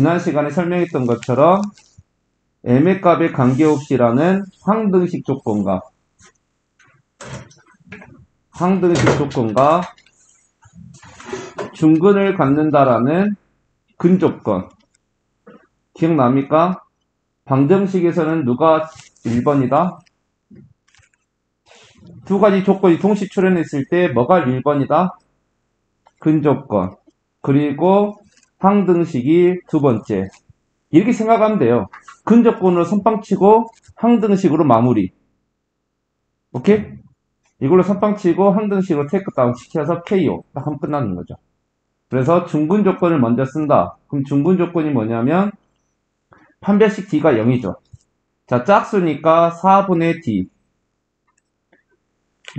지난 시간에 설명했던 것처럼 m의 값에 관계없이라는 항등식 조건과 중근을 갖는다라는 근조건 기억납니까? 방정식에서는 누가 1번이다? 두 가지 조건이 동시 출현했을 때 뭐가 1번이다? 근조건. 그리고 항등식이 두 번째. 이렇게 생각하면 돼요. 근조건으로 선빵치고 항등식으로 마무리. 오케이? 이걸로 선빵치고 항등식으로 테이크다운 시켜서 KO. 딱 하면 끝나는 거죠. 그래서 중근 조건을 먼저 쓴다. 그럼 중근 조건이 뭐냐면 판별식 D가 0이죠. 자, 짝수니까 4분의 D.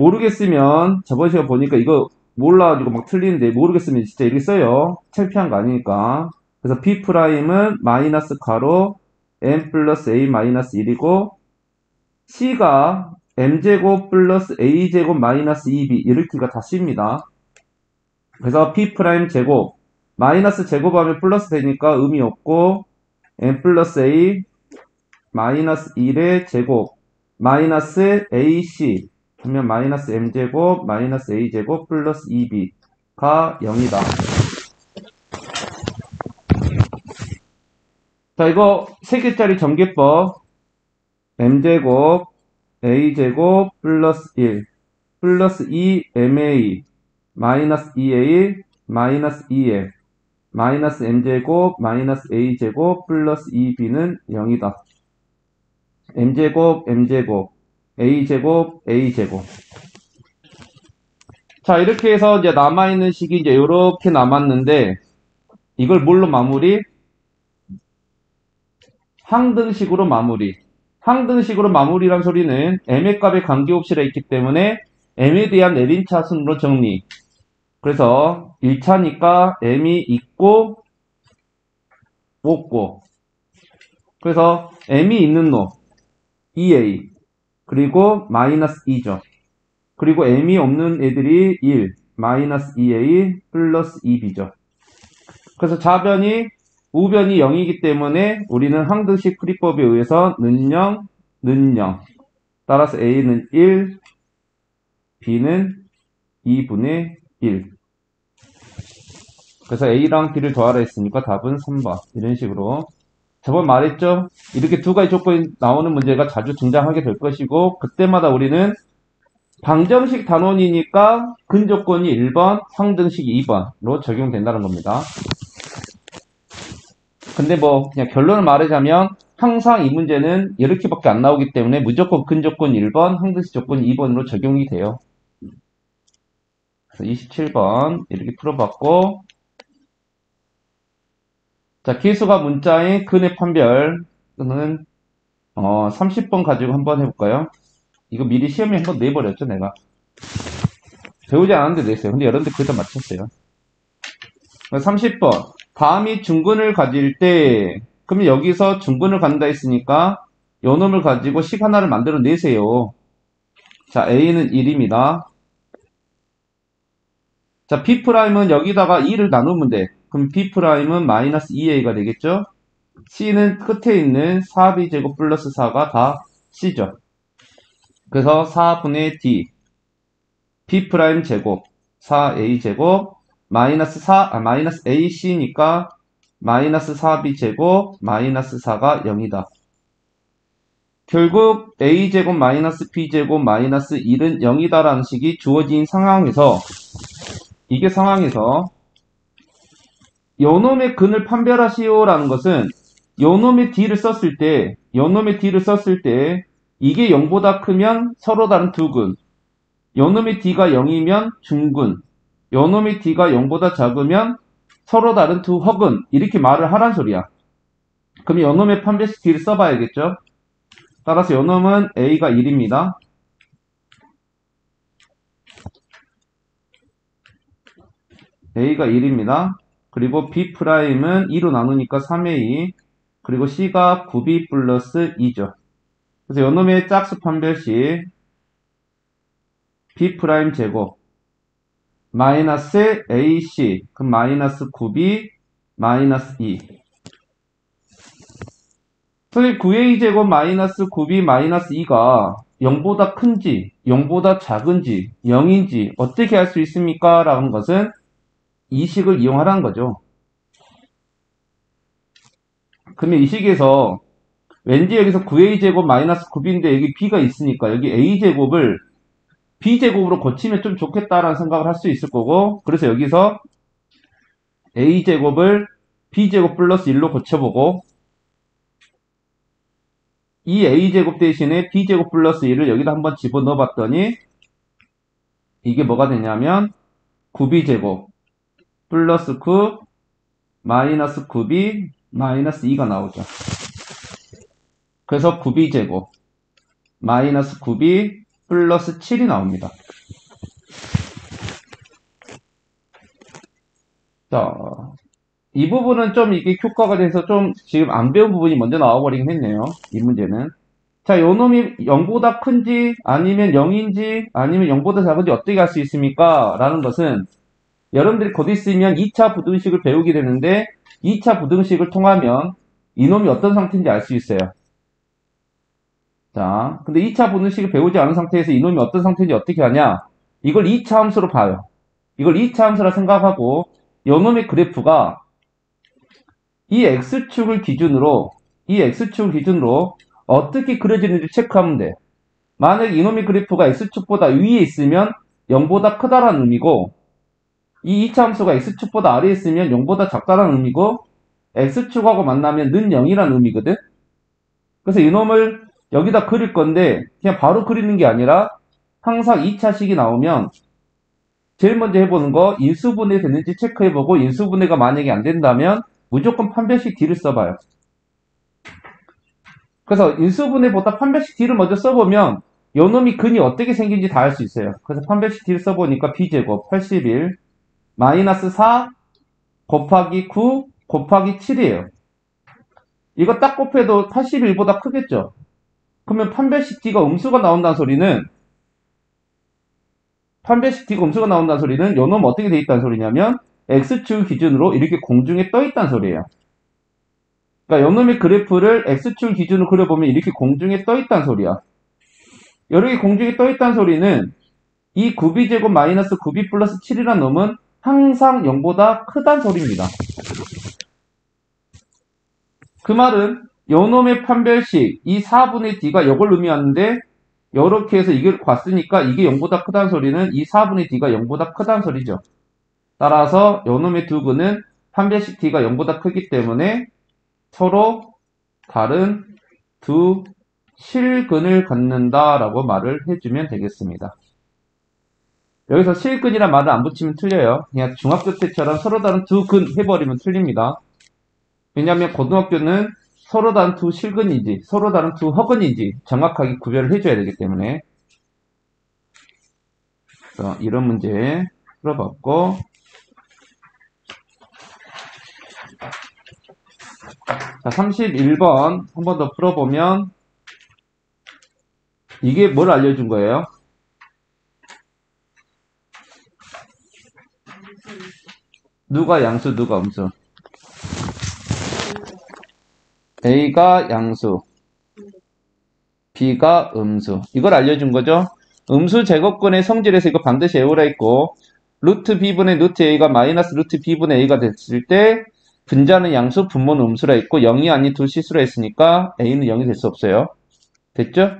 모르겠으면 저번 시간 보니까 이거 몰라가지고 막 틀리는데 모르겠으면 진짜 이렇게 써요. 창피한 거 아니니까. 그래서 B'은 마이너스 가로 M 플러스 A 마이너스 1이고 C가 M제곱 플러스 A제곱 마이너스 2B 이렇게가 다 C입니다. 그래서 P' 제곱 마이너스 제곱하면 플러스 되니까 의미 없고 M 플러스 A 마이너스 1의 제곱 마이너스 AC 그러면 마이너스 m제곱 마이너스 a제곱 플러스 2b가 0이다. 자, 이거 3개짜리 전개법 m제곱 a제곱 플러스 1 플러스 2ma 마이너스 2a 마이너스 2m 마이너스 m제곱 마이너스 a제곱 플러스 2b는 0이다. m제곱 m제곱 a제곱 a제곱. 자, 이렇게 해서 이제 남아있는 식이 이제 이렇게 남았는데 이걸 뭘로 마무리? 항등식으로 마무리. 항등식으로 마무리란 소리는 m의 값에 관계없이라 있기 때문에 m에 대한 내림차순으로 정리. 그래서 1차니까 m이 있고 없고. 그래서 m이 있는 놈 2a 그리고 마이너스 2죠. 그리고 m이 없는 애들이 1 마이너스 2a 플러스 2b죠. 그래서 좌변이 우변이 0이기 때문에 우리는 항등식 풀이법에 의해서 는 0, 는 0. 따라서 a는 1, b는 2분의 1. 그래서 a랑 b를 더하라 했으니까 답은 3번. 이런 식으로. 저번 말했죠? 이렇게 두 가지 조건이 나오는 문제가 자주 등장하게 될 것이고 그때마다 우리는 방정식 단원이니까 근조건이 1번, 항등식이 2번로 적용된다는 겁니다. 근데 뭐 그냥 결론을 말하자면 항상 이 문제는 이렇게밖에 안 나오기 때문에 무조건 근조건 1번, 항등식 조건 2번으로 적용이 돼요. 그래서 27번 이렇게 풀어봤고 자, 기수가 문자인 근의 판별은 30번 가지고 한번 해볼까요? 이거 미리 시험에 한번 내버렸죠, 내가. 배우지 않았는데 냈어요. 근데 여러분들 거의 다 맞췄어요. 30번. 다음이 중근을 가질 때, 그럼 여기서 중근을 갖는다 했으니까, 요 놈을 가지고 식 하나를 만들어 내세요. 자, A는 1입니다. 자, B'은 여기다가 2를 나누면 돼. 그럼 B'은 마이너스 2A가 되겠죠? C는 끝에 있는 4B제곱 플러스 4가 다 C죠. 그래서 4분의 D, B'제곱, 4A제곱, 마이너스 AC니까 마이너스 4B제곱, 마이너스 4가 0이다. 결국 A제곱, 마이너스 B제곱, 마이너스 1은 0이다라는 식이 주어진 상황에서 이게 상황에서 요놈의 근을 판별하시오라는 것은 요놈의 D를 썼을 때 이게 0보다 크면 서로 다른 두 근 요놈의 D가 0이면 중근 요놈의 D가 0보다 작으면 서로 다른 두 허근 이렇게 말을 하란 소리야. 그럼 요놈의 판별식 D를 써봐야겠죠. 따라서 요놈은 A가 1입니다. A가 1입니다. 그리고 B'은 2로 나누니까 3A 그리고 C가 9B 플러스 2죠. 그래서 요놈의 짝수 판별식 B' 제곱 마이너스 AC 그럼 마이너스 9B 마이너스 2 선생님 9a제곱 마이너스 9b 마이너스 2가 0보다 큰지 0보다 작은지 0인지 어떻게 할 수 있습니까? 라는 것은 이 식을 이용하라는 거죠. 그러면 이 식에서 왠지 여기서 9a제곱 마이너스 9b인데 여기 b가 있으니까 여기 a제곱을 b제곱으로 고치면 좀 좋겠다라는 생각을 할 수 있을 거고, 그래서 여기서 a제곱을 b제곱 플러스 1로 고쳐보고 이 a제곱 대신에 b제곱 플러스 1을 여기다 한번 집어넣어 봤더니 이게 뭐가 되냐면 9b제곱 플러스 9 마이너스 9b 마이너스 2가 나오죠. 그래서 9b제곱 마이너스 9b 플러스 7이 나옵니다. 자, 이 부분은 좀 이게 효과가 돼서 좀 지금 안 배운 부분이 먼저 나와버리긴 했네요. 이 문제는. 자, 요 놈이 0보다 큰지 아니면 0인지 아니면 0보다 작은지 어떻게 할 수 있습니까? 라는 것은 여러분들이 곧 있으면 2차 부등식을 배우게 되는데 2차 부등식을 통하면 이놈이 어떤 상태인지 알 수 있어요. 자, 근데 2차 부등식을 배우지 않은 상태에서 이놈이 어떤 상태인지 어떻게 하냐? 이걸 2차 함수로 봐요. 이걸 2차 함수라 생각하고 요놈의 그래프가 이 x축을 기준으로 어떻게 그려지는지 체크하면 돼. 만약 이놈의 그래프가 x축보다 위에 있으면 0보다 크다라는 의미고 이 2차 함수가 x축보다 아래에 있으면 0보다 작다라는 의미고 x축하고 만나면 는 0이라는 의미거든. 그래서 이놈을 여기다 그릴 건데 그냥 바로 그리는 게 아니라 항상 2차식이 나오면 제일 먼저 해보는 거 인수분해 됐는지 체크해보고 인수분해가 만약에 안 된다면 무조건 판별식 D를 써봐요. 그래서 인수분해보다 판별식 D를 먼저 써보면 요놈이 근이 어떻게 생긴지 다 알 수 있어요. 그래서 판별식 D를 써보니까 B제곱 81 마이너스 4 곱하기 9 곱하기 7이에요. 이거 딱 곱해도 81보다 크겠죠? 그러면 판별식 D가 음수가 나온다는 소리는 요놈 어떻게 돼 있다는 소리냐면 X축 기준으로 이렇게 공중에 떠 있다는 소리예요. 그러니까 요놈의 그래프를 X축 기준으로 그려보면 이렇게 공중에 떠 있다는 소리야. 이렇게 공중에 떠 있다는 소리는 이 9b제곱 마이너스 9b 플러스 7이라는 놈은 항상 0보다 크다는 소리입니다. 그 말은 요놈의 판별식 이 4분의 D가 이걸 의미하는데 이렇게 해서 이걸 봤으니까 이게 0보다 크다는 소리는 이 4분의 D가 0보다 크다는 소리죠. 따라서 요놈의 두 근은 판별식 D가 0보다 크기 때문에 서로 다른 두 실근을 갖는다라고 말을 해주면 되겠습니다. 여기서 실근이란 말을 안 붙이면 틀려요. 그냥 중학교 때처럼 서로 다른 두 근 해버리면 틀립니다. 왜냐하면 고등학교는 서로 다른 두 실근인지 서로 다른 두 허근인지 정확하게 구별을 해줘야 되기 때문에. 그래서 이런 문제 풀어봤고, 자 31번 한 번 더 풀어보면 이게 뭘 알려준 거예요? 누가 양수 누가 음수? A가 양수, B가 음수. 이걸 알려준 거죠. 음수 제곱근의 성질에서 이거 반드시 외우라 했고, 루트 B분의 루트 A가 마이너스 루트 B분의 A가 됐을 때 분자는 양수, 분모는 음수라 했고 0이 아닌 두 실수라 했으니까 A는 0이 될 수 없어요. 됐죠?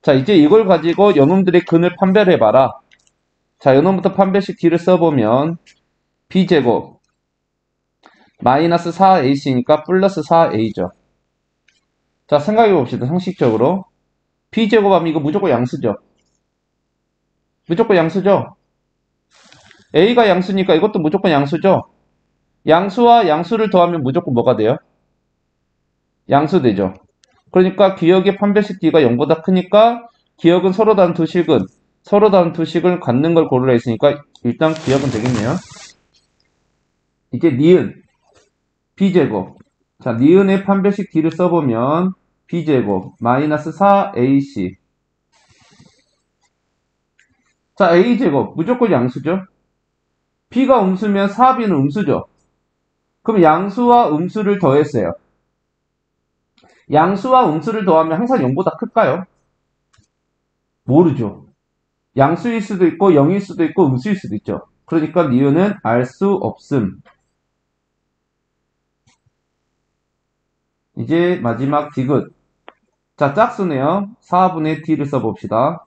자, 이제 이걸 가지고 요놈들의 근을 판별해봐라. 자, 요놈부터 판별식 D를 써보면 B제곱 마이너스 4AC니까 플러스 4A죠. 자, 생각해봅시다. 상식적으로. B제곱하면 이거 무조건 양수죠. 무조건 양수죠. A가 양수니까 이것도 무조건 양수죠. 양수와 양수를 더하면 무조건 뭐가 돼요? 양수 되죠. 그러니까 기억의 판별식 D가 0보다 크니까 기억은 서로 다른 두 식은 갖는 걸 고르라 했으니까 일단 기억은 되겠네요. 이제 니은 B제곱. 자, 니은의 판별식 D를 써보면 B제곱 마이너스 4AC. 자, A제곱 무조건 양수죠. B가 음수면 4B는 음수죠. 그럼 양수와 음수를 더했어요. 양수와 음수를 더하면 항상 0보다 클까요? 모르죠. 양수일 수도 있고 0일 수도 있고 음수일 수도 있죠. 그러니까 니은은 알 수 없음. 이제 마지막 디귿. 자, 짝수네요. 4분의 d를 써봅시다.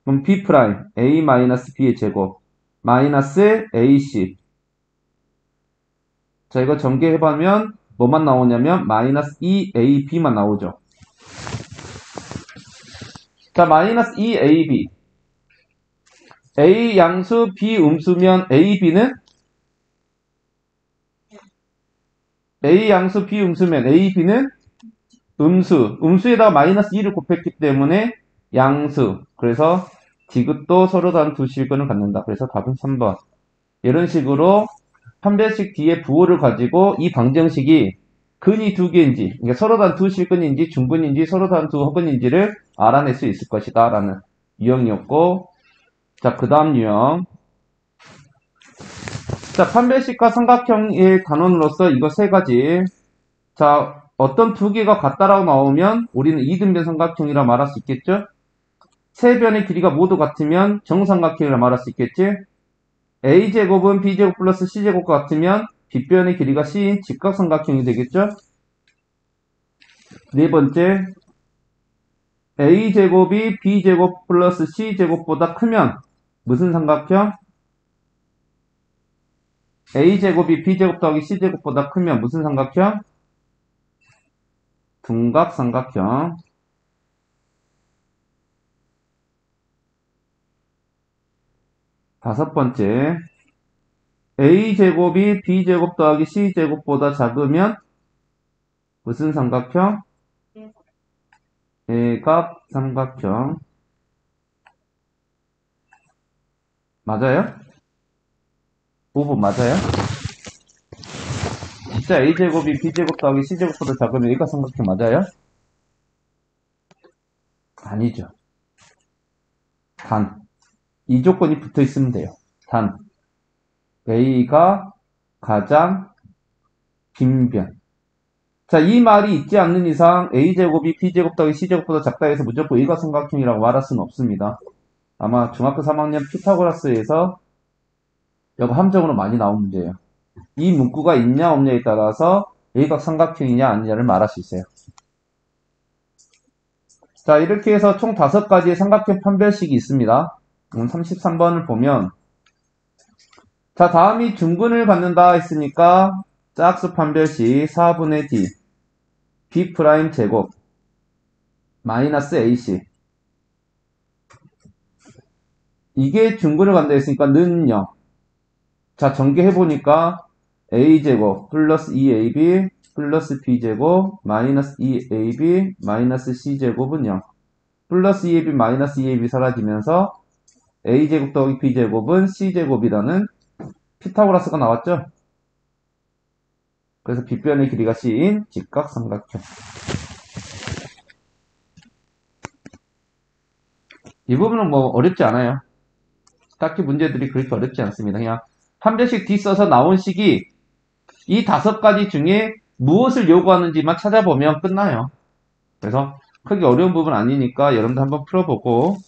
그럼 b 프라임 a-b의 제곱 마이너스 ac. 자, 이거 전개해보면 뭐만 나오냐면 마이너스 2ab만 나오죠. 자, 마이너스 2ab. a 양수, b 음수면 ab는 a 양수, b 음수면 ab는 음수. 음수에다가 마이너스 2를 곱했기 때문에 양수. 그래서 디귿도 서로 다른 두 실근을 갖는다. 그래서 답은 3번. 이런 식으로 판별식 뒤에 부호를 가지고 이 방정식이 근이 두 개인지, 그러니까 서로 다른 두 실근인지, 중근인지, 서로 다른 두 허근인지를 알아낼 수 있을 것이다. 라는 유형이었고, 자, 그 다음 유형. 자, 판별식과 삼각형의 단원으로서 이거 세 가지. 자, 어떤 두 개가 같다라고 나오면 우리는 이등변 삼각형이라 말할 수 있겠죠? 세 변의 길이가 모두 같으면 정삼각형이라 말할 수 있겠지? a제곱은 b제곱 플러스 c제곱과 같으면 빗변의 길이가 c인 직각삼각형이 되겠죠? 네 번째, a제곱이 b제곱 플러스 c제곱보다 크면 무슨 삼각형? a제곱이 b제곱 더하기 c제곱보다 크면 무슨 삼각형? 둔각삼각형. 다섯 번째, a제곱이 b제곱 더하기 c제곱보다 작으면 무슨 삼각형? 대각삼각형. 맞아요? 5번 맞아요? 진짜 a제곱이 b제곱 더하기 c제곱보다 작으면 대각삼각형 맞아요? 아니죠. 단. 이 조건이 붙어 있으면 돼요. 단. a가 가장 긴 변. 자, 이 말이 있지 않는 이상 a제곱이 b제곱 더하기 c제곱보다 작다 해서 무조건 일각삼각형이라고 말할 수는 없습니다. 아마 중학교 3학년 피타고라스에서 이거 함정으로 많이 나온 문제예요. 이 문구가 있냐 없냐에 따라서 일각삼각형이냐 아니냐를 말할 수 있어요. 자, 이렇게 해서 총 5가지의 삼각형 판별식이 있습니다. 33번을 보면 자, 다음이 중근을 갖는다 했으니까 짝수 판별식 4분의 d b 프라임 제곱 마이너스 ac. 이게 중근을 갖는다 했으니까 는 0. 자, 전개해보니까 a제곱 플러스 2ab 플러스 b제곱 마이너스 2ab 마이너스 c제곱은 0. 플러스 2ab 마이너스 2ab 사라지면서 a제곱 더하기 b제곱은 c제곱이라는 피타고라스가 나왔죠. 그래서 빗변의 길이가 c인 직각삼각형. 이 부분은 뭐 어렵지 않아요. 딱히 문제들이 그렇게 어렵지 않습니다. 그냥 판별식 D 써서 나온 식이 이 5가지 중에 무엇을 요구하는지만 찾아보면 끝나요. 그래서 크게 어려운 부분 아니니까 여러분들 한번 풀어보고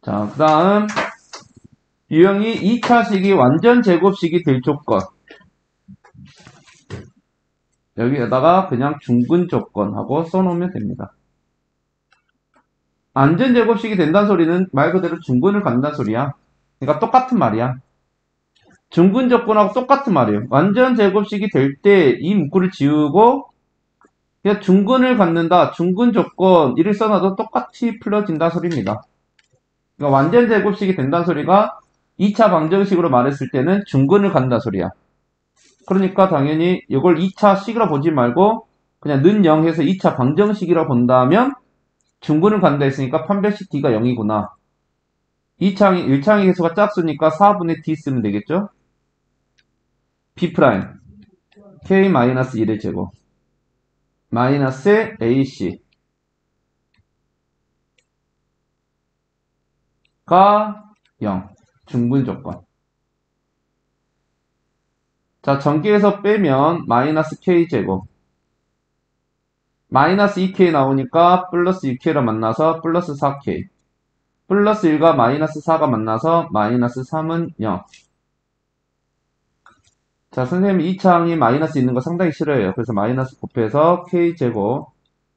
자, 그 다음 유형이 2차식이 완전 제곱식이 될 조건. 여기에다가 그냥 중근 조건하고 써놓으면 됩니다. 안전 제곱식이 된다는 소리는 말 그대로 중근을 갖는다는 소리야. 그러니까 똑같은 말이야. 중근 조건하고 똑같은 말이에요. 완전 제곱식이 될 때 이 문구를 지우고 그냥 중근을 갖는다, 중근 조건 이를 써놔도 똑같이 풀어진다 소리입니다. 그러니까 완전 제곱식이 된다는 소리가 2차 방정식으로 말했을 때는 중근을 갖는다 소리야. 그러니까 당연히 이걸 2차 식이라 보지 말고 그냥 는 0 해서 2차 방정식이라 본다면 중근을 갖는다 했으니까 판별식 D가 0이구나. 1창의 개수가 짝수니까 4분의 D 쓰면 되겠죠? B 프라임 K-1의 제곱 마이너스 AC 가 0. 중분 조건. 자, 전기에서 빼면 마이너스 K제곱. 마이너스 2K 나오니까 플러스 6K로 만나서 플러스 4K. 플러스 1과 마이너스 4가 만나서 마이너스 3은 0. 자, 선생님이 이 창이 마이너스 있는 거 상당히 싫어해요. 그래서 마이너스 곱해서 K제곱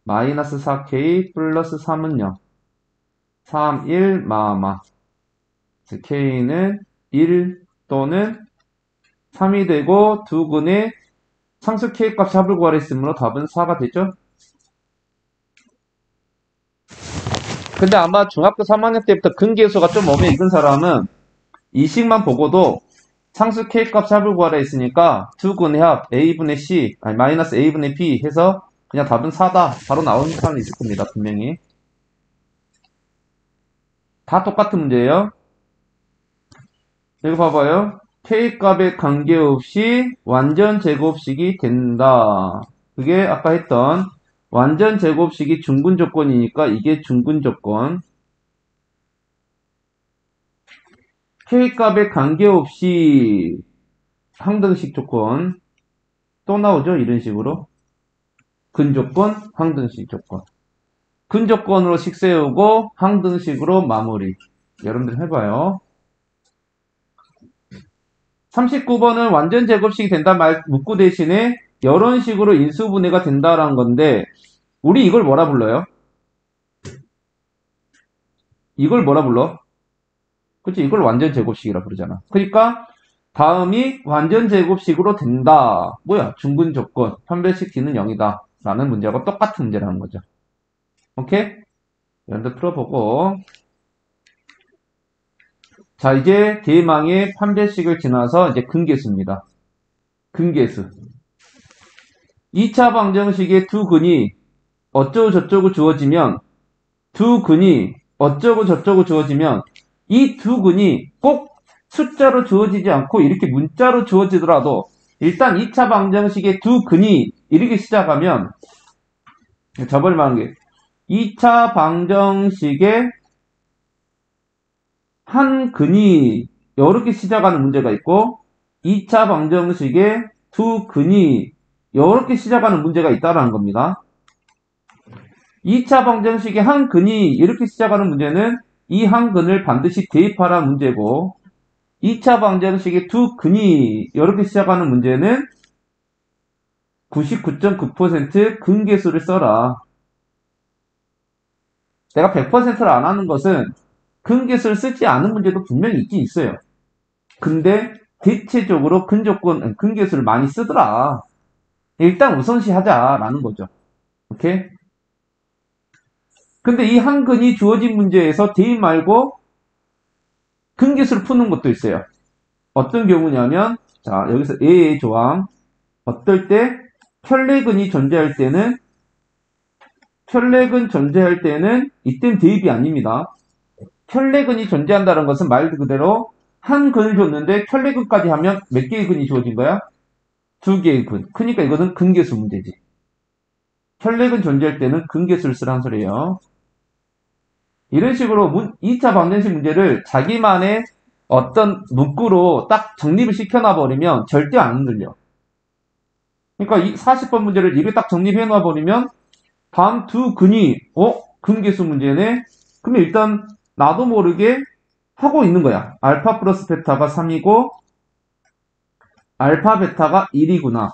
마이너스 4K 플러스 3은 0. 3, 1, 마마. K는 1 또는 3이 되고 두근의 상수 K값 합을 구하라 했으므로 답은 4가 되죠? 근데 아마 중학교 3학년 때부터 근계수가 좀 몸에 익은 사람은 이 식만 보고도 상수 K값 합을 구하라 했으니까 두근의 합 A분의 C, 아니 마이너스 A분의 B 해서 그냥 답은 4다. 바로 나오는 사람이 있을 겁니다. 분명히. 다 똑같은 문제예요. 여기 봐봐요. K값에 관계없이 완전 제곱식이 된다. 그게 아까 했던 완전 제곱식이 중근 조건이니까 이게 중근 조건. K값에 관계없이 항등식 조건. 또 나오죠? 이런 식으로. 근조건, 항등식 조건. 근조건으로 식 세우고 항등식으로 마무리. 여러분들 해봐요. 39번은 완전 제곱식이 된다 말 문구 대신에 이런 식으로 인수분해가 된다라는 건데 우리 이걸 뭐라 불러요? 이걸 뭐라 불러? 그치? 이걸 완전 제곱식이라 부르잖아. 그러니까 다음이 완전 제곱식으로 된다. 뭐야? 중근 조건. 판별식 D는 0이다. 라는 문제하고 똑같은 문제라는 거죠. 오케이? 여러분들 풀어보고 자, 이제 대망의 판별식을 지나서 이제 근계수입니다. 근계수. 2차 방정식의 두 근이 어쩌고 저쩌고 주어지면 두 근이 어쩌고 저쩌고 주어지면 이 두 근이 꼭 숫자로 주어지지 않고 이렇게 문자로 주어지더라도 일단 2차 방정식의 두 근이 이렇게 시작하면 저번에 말한 게 2차 방정식의 한 근이 이렇게 시작하는 문제가 있고 2차 방정식의 두 근이 이렇게 시작하는 문제가 있다는 겁니다. 2차 방정식의 한 근이 이렇게 시작하는 문제는 이 한 근을 반드시 대입하라 문제고 2차 방정식의 두 근이 이렇게 시작하는 문제는 99.9% 근계수를 써라. 내가 100%를 안 하는 것은 근계수를 쓰지 않은 문제도 분명히 있긴 있어요. 근데 대체적으로 근계수를 많이 쓰더라. 일단 우선시 하자라는 거죠. 오케이? 근데 이 한 근이 주어진 문제에서 대입 말고 근계수를 푸는 것도 있어요. 어떤 경우냐면 자 여기서 A의 조항 어떨 때 편례근이 존재할 때는 이땐 대입이 아닙니다. 편례근이 존재한다는 것은 말 그대로 한 근을 줬는데 편례근까지 하면 몇 개의 근이 주어진 거야? 2개의 근. 그러니까 이거는 근계수 문제지. 편례근 존재할 때는 근계수를 쓰라는 소리예요. 이런 식으로 2차 방정식 문제를 자기만의 어떤 문구로 딱 정립을 시켜놔버리면 절대 안 흔들려. 그러니까 이 40번 문제를 이렇게 딱 정립해놔버리면 다음 두 근이 근계수 문제네? 그러면 일단 나도 모르게 하고 있는 거야. 알파 플러스 베타가 3이고 알파 베타가 1이구나.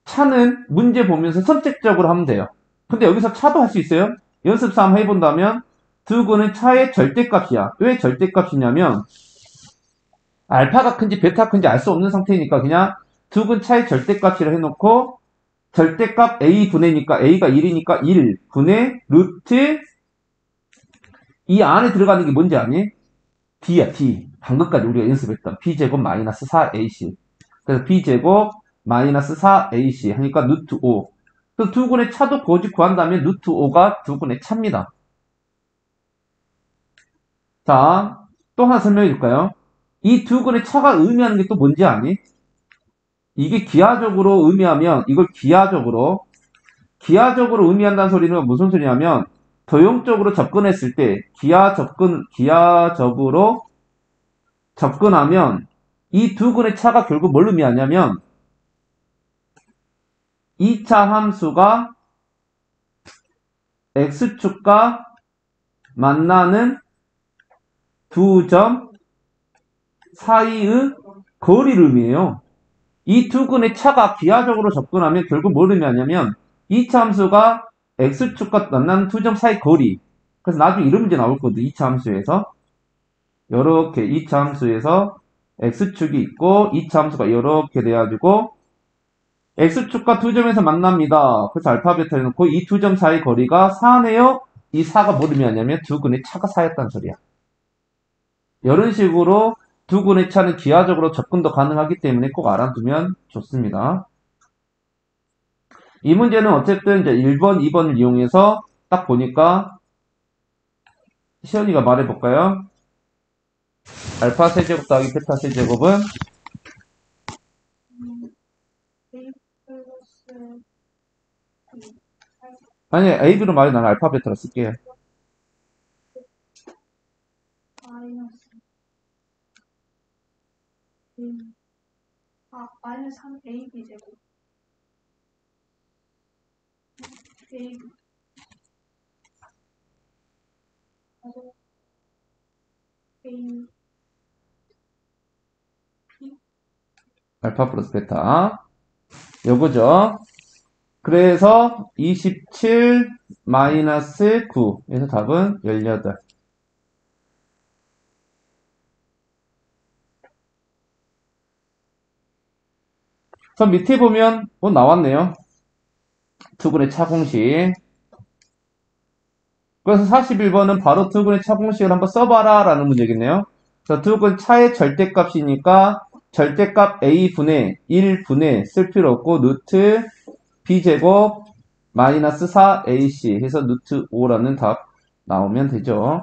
차는 문제 보면서 선택적으로 하면 돼요. 근데 여기서 차도 할 수 있어요. 연습 삼 해본다면 두 근은 차의 절대값이야. 왜 절대값이냐면 알파가 큰지 베타 큰지 알 수 없는 상태니까 그냥 두 근 차의 절대값이라 해놓고 절대값 A분의니까 A가 1이니까 1분의 루트 이 안에 들어가는 게 뭔지 아니? D야 D. 방금까지 우리가 연습했던 B제곱 마이너스 4AC. 그래서 B제곱 마이너스 4AC 하니까 루트 5. 그래서 두 근의 차도 구한 다음에 루트 5가 두 근의 차입니다. 자, 또 하나 설명해 줄까요? 이 두 근의 차가 의미하는 게 또 뭔지 아니? 이게 기하적으로 의미하면 이걸 기하적으로 의미한다는 소리는 무슨 소리냐면 도형적으로 접근했을 때 기하적으로 접근하면 이 두 근의 차가 결국 뭘 의미하냐면 2차 함수가 x축과 만나는 두 점 사이의 거리를 의미해요. 이 두 근의 차가 기하적으로 접근하면 결국 뭘 의미하냐면 2차 함수가 x축과 만나는 두 점 사이 거리. 그래서 나중에 이런 문제 나올 거거든. 2차 함수에서. 요렇게 2차 함수에서 x축이 있고 2차 함수가 이렇게 돼가지고 x축과 두 점에서 만납니다. 그래서 알파 베타를 놓고 이 두 점 사이 거리가 4네요. 이 4가 뭘 의미하냐면 두 근의 차가 쌓였다는 소리야. 이런 식으로 두 근의 차는 기하적으로 접근도 가능하기 때문에 꼭 알아두면 좋습니다. 이 문제는 어쨌든 이제 1번, 2번을 이용해서 딱 보니까 시연이가 말해볼까요? 알파 세제곱 더하기 베타 세제곱은 아니 AB로 말해. 나는 알파 베타로 쓸게요. 마이너스 3AB 제곱 AB A 알파 플러스 베타 요거죠. 그래서 27 마이너스 9 그래서 답은 18. 그럼 밑에 보면 뭐 나왔네요. 투근의 차공식. 그래서 41번은 바로 투근의 차공식을 한번 써봐라 라는 문제겠네요. 그래서 투근 차의 절대값이니까 절대값 a분의 1분의 쓸 필요 없고 루트 b제곱 마이너스 4ac 해서 루트 5라는 답 나오면 되죠.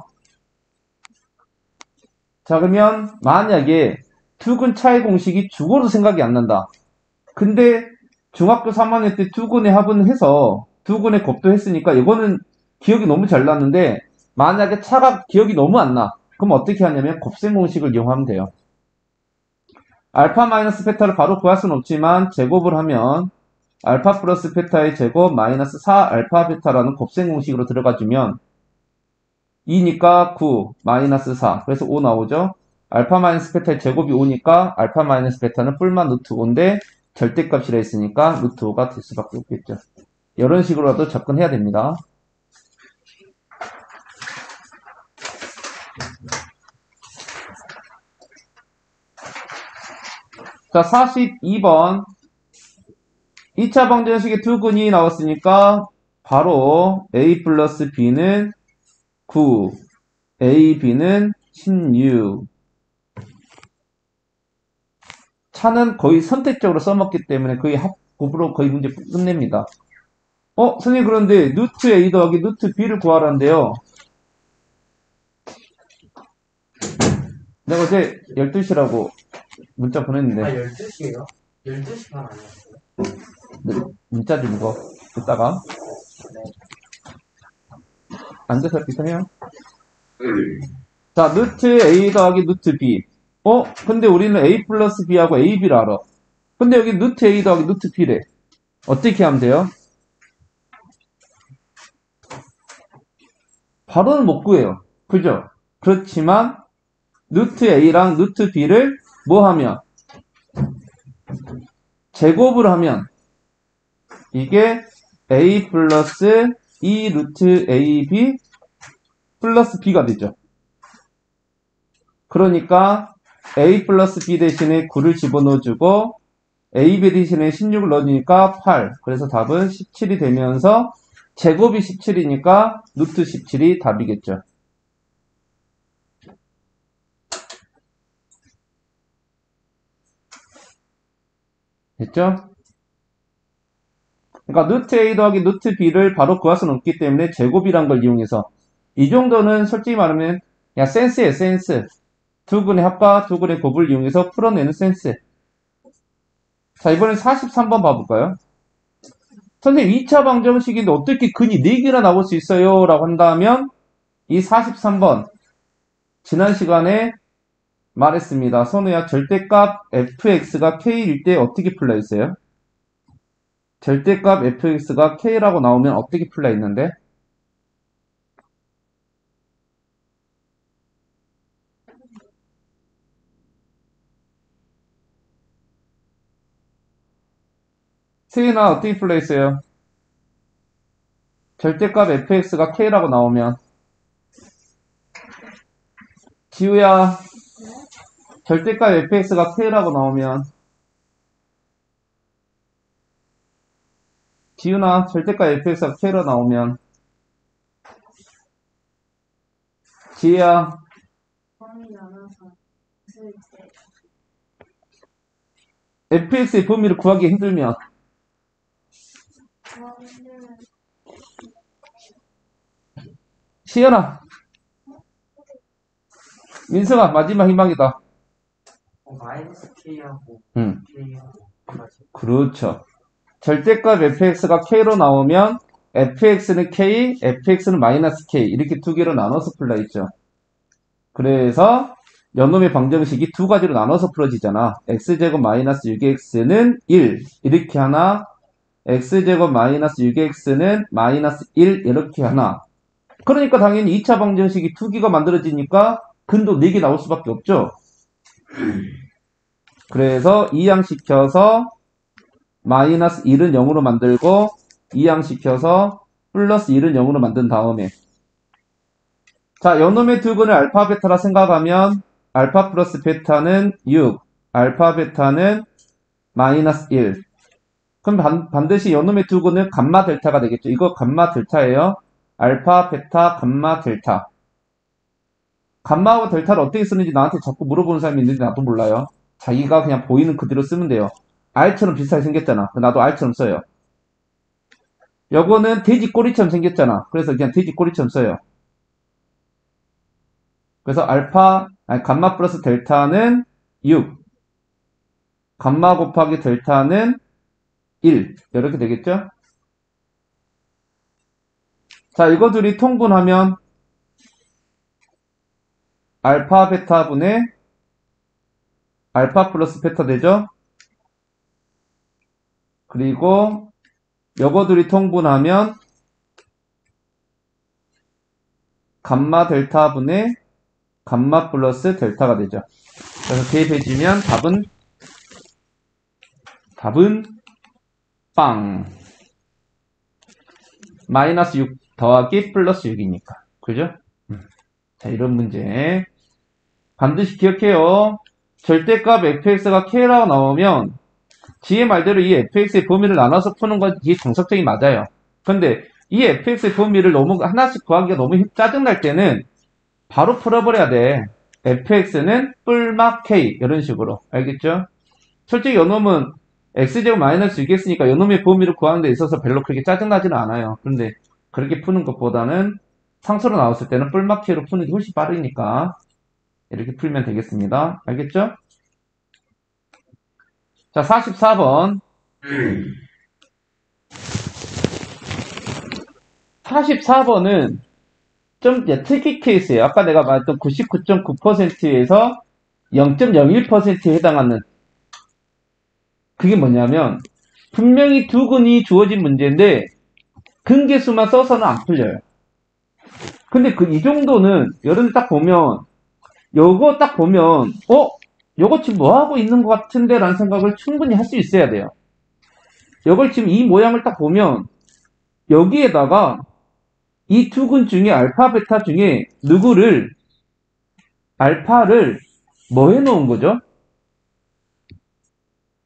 자, 그러면 만약에 투근 차의 공식이 죽어도 생각이 안 난다. 근데 중학교 3학년 때 투근의 합은 해서 투근의 곱도 했으니까 이거는 기억이 너무 잘 났는데 만약에 차가 기억이 너무 안 나. 그럼 어떻게 하냐면 곱셈 공식을 이용하면 돼요. 알파 마이너스 베타를 바로 구할 수는 없지만 제곱을 하면 알파 플러스 베타의 제곱 마이너스 4 알파 베타라는 곱셈 공식으로 들어가주면 2니까 9 마이너스 4 그래서 5 나오죠. 알파 마이너스 베타의 제곱이 5니까 알파 마이너스 베타는 뿔만 루트 5인데 절대값이라 했으니까 루트 5가 될 수밖에 없겠죠. 이런 식으로라도 접근해야 됩니다. 자, 42번 2차 방정식의 두 근이 나왔으니까 바로 a 플러스 b는 9 a, b는 16 차는 거의 선택적으로 써먹기 때문에 거의 곱으로 거의 문제 끝냅니다. 선생님 그런데 루트 a 더하기 루트 b를 구하라는데요. 내가 어제 12시라고 문자 보냈는데. 12시에요? 12시 반 아니었어요? 문자 좀 이거 듣다가 앉아서 비슷해요. 자, 루트 a 더하기 루트 b. 근데 우리는 a 플러스 b하고 ab를 알아. 근데 여기 루트 a 더하기 루트 b래. 어떻게 하면 돼요? 바로는 못 구해요. 그죠? 그렇지만 루트 a랑 루트 b를 뭐 하면? 제곱을 하면 이게 a 플러스 2 루트 ab 플러스 b가 되죠. 그러니까 a 플러스 b 대신에 9를 집어넣어주고 ab 대신에 16을 넣어주니까 8. 그래서 답은 17이 되면서 제곱이 17이니까 루트 17이 답이겠죠. 됐죠? 그러니까 루트 a 더하기 루트 b를 바로 구할 수는 없기 때문에 제곱이란 걸 이용해서 이 정도는 솔직히 말하면 그냥 센스예요. 센스. 두 근의 합과 두 근의 곱을 이용해서 풀어내는 센스. 자, 이번엔 43번 봐볼까요? 선생님 2차 방정식인데 어떻게 근이 4개나 나올 수 있어요? 라고 한다면 이 43번 지난 시간에 말했습니다. 선우야, 절대값 fx가 k일 때 어떻게 풀려 있어요? 절대값 fx가 k라고 나오면 어떻게 풀려 있는데? 세인아, 어떻게 풀려 있어요? 절대값 fx가 k라고 나오면. 지우야, 절대값 fx가 k라고 나오면. 지우나, 절대값 fx가 k로 나오면. 지우야, 범위 나눠서 있을 때 fx의 범위를 구하기 힘들면. 범위는 시연아, 민서가 마지막 희망이다. 마이너스 K하고 응, K하고 맞지? 그렇죠. 절대값 fx가 k로 나오면 fx는 k, fx는 마이너스 k 이렇게 두 개로 나눠서 풀려 있죠. 그래서 연놈의 방정식이 두 가지로 나눠서 풀어지잖아. x제곱 마이너스 6x는 1 이렇게 하나, x제곱 마이너스 6x는 마이너스 1 이렇게 하나. 그러니까 당연히 2차 방정식이 두 개가 만들어지니까 근도 4개 나올 수밖에 없죠. 그래서 이항시켜서 마이너스 1은 0으로 만들고 이항시켜서 플러스 1은 0으로 만든 다음에 자, 요놈의 두 근을 알파 베타라 생각하면 알파 플러스 베타는 6, 알파 베타는 마이너스 1. 그럼 반드시 요놈의 두 근은 감마 델타가 되겠죠. 이거 감마 델타예요. 알파, 베타, 감마, 델타. 감마와 델타를 어떻게 쓰는지 나한테 자꾸 물어보는 사람이 있는데 나도 몰라요. 자기가 그냥 보이는 그대로 쓰면 돼요. R처럼 비슷하게 생겼잖아. 나도 R처럼 써요. 요거는 돼지 꼬리처럼 생겼잖아. 그래서 그냥 돼지 꼬리처럼 써요. 그래서 감마 플러스 델타는 6. 감마 곱하기 델타는 1. 이렇게 되겠죠? 자, 이거 둘이 통분하면 알파 베타분의 알파 플러스 베타 되죠? 그리고 요거 둘이 통분하면 감마 델타분의 감마 플러스 델타가 되죠. 그래서 대입해주면 답은 빵. 마이너스 6 더하기 플러스 6이니까. 그죠? 자, 이런 문제. 반드시 기억해요. 절대값 fx가 k라고 나오면 지의 말대로 이 fx의 범위를 나눠서 푸는 건 이게 정석적이 맞아요. 근데 이 fx의 범위를 너무 하나씩 구하기가 너무 짜증날 때는 바로 풀어버려야 돼. fx는 뿔막 k 이런 식으로. 알겠죠? 솔직히 요놈은 x제곱 마이너스 6x니까 요놈의 범위를 구하는 데 있어서 별로 그렇게 짜증나지는 않아요. 그런데 그렇게 푸는 것보다는 상수로 나왔을 때는 뿔막 k로 푸는 게 훨씬 빠르니까 이렇게 풀면 되겠습니다. 알겠죠? 자, 44번. 44번은 좀 특이 케이스예요. 아까 내가 말했던 99.9%에서 0.01%에 해당하는 그게 뭐냐면 분명히 두 근이 주어진 문제인데 근계수만 써서는 안 풀려요. 근데 이 정도는 여러분들 딱 보면 요거 딱 보면 요거 지금 뭐 하고 있는 것 같은데 라는 생각을 충분히 할 수 있어야 돼요. 요걸 지금 이 모양을 딱 보면 여기에다가 이 두 근 중에 알파, 베타 중에 알파를 뭐 해 놓은 거죠?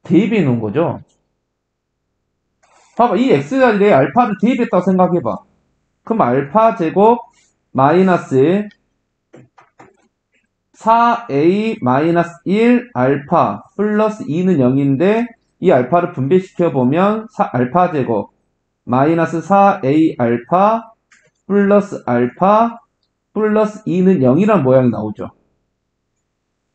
대입해 놓은 거죠. 봐봐, 이 x자리에 알파를 대입했다고 생각해봐. 그럼 알파 제곱 마이너스 4a 마이너스 1 알파 플러스 2는 0인데 이 알파를 분배시켜보면 알파 제곱 마이너스 4a 알파 플러스 알파 플러스 2는 0이란 모양이 나오죠.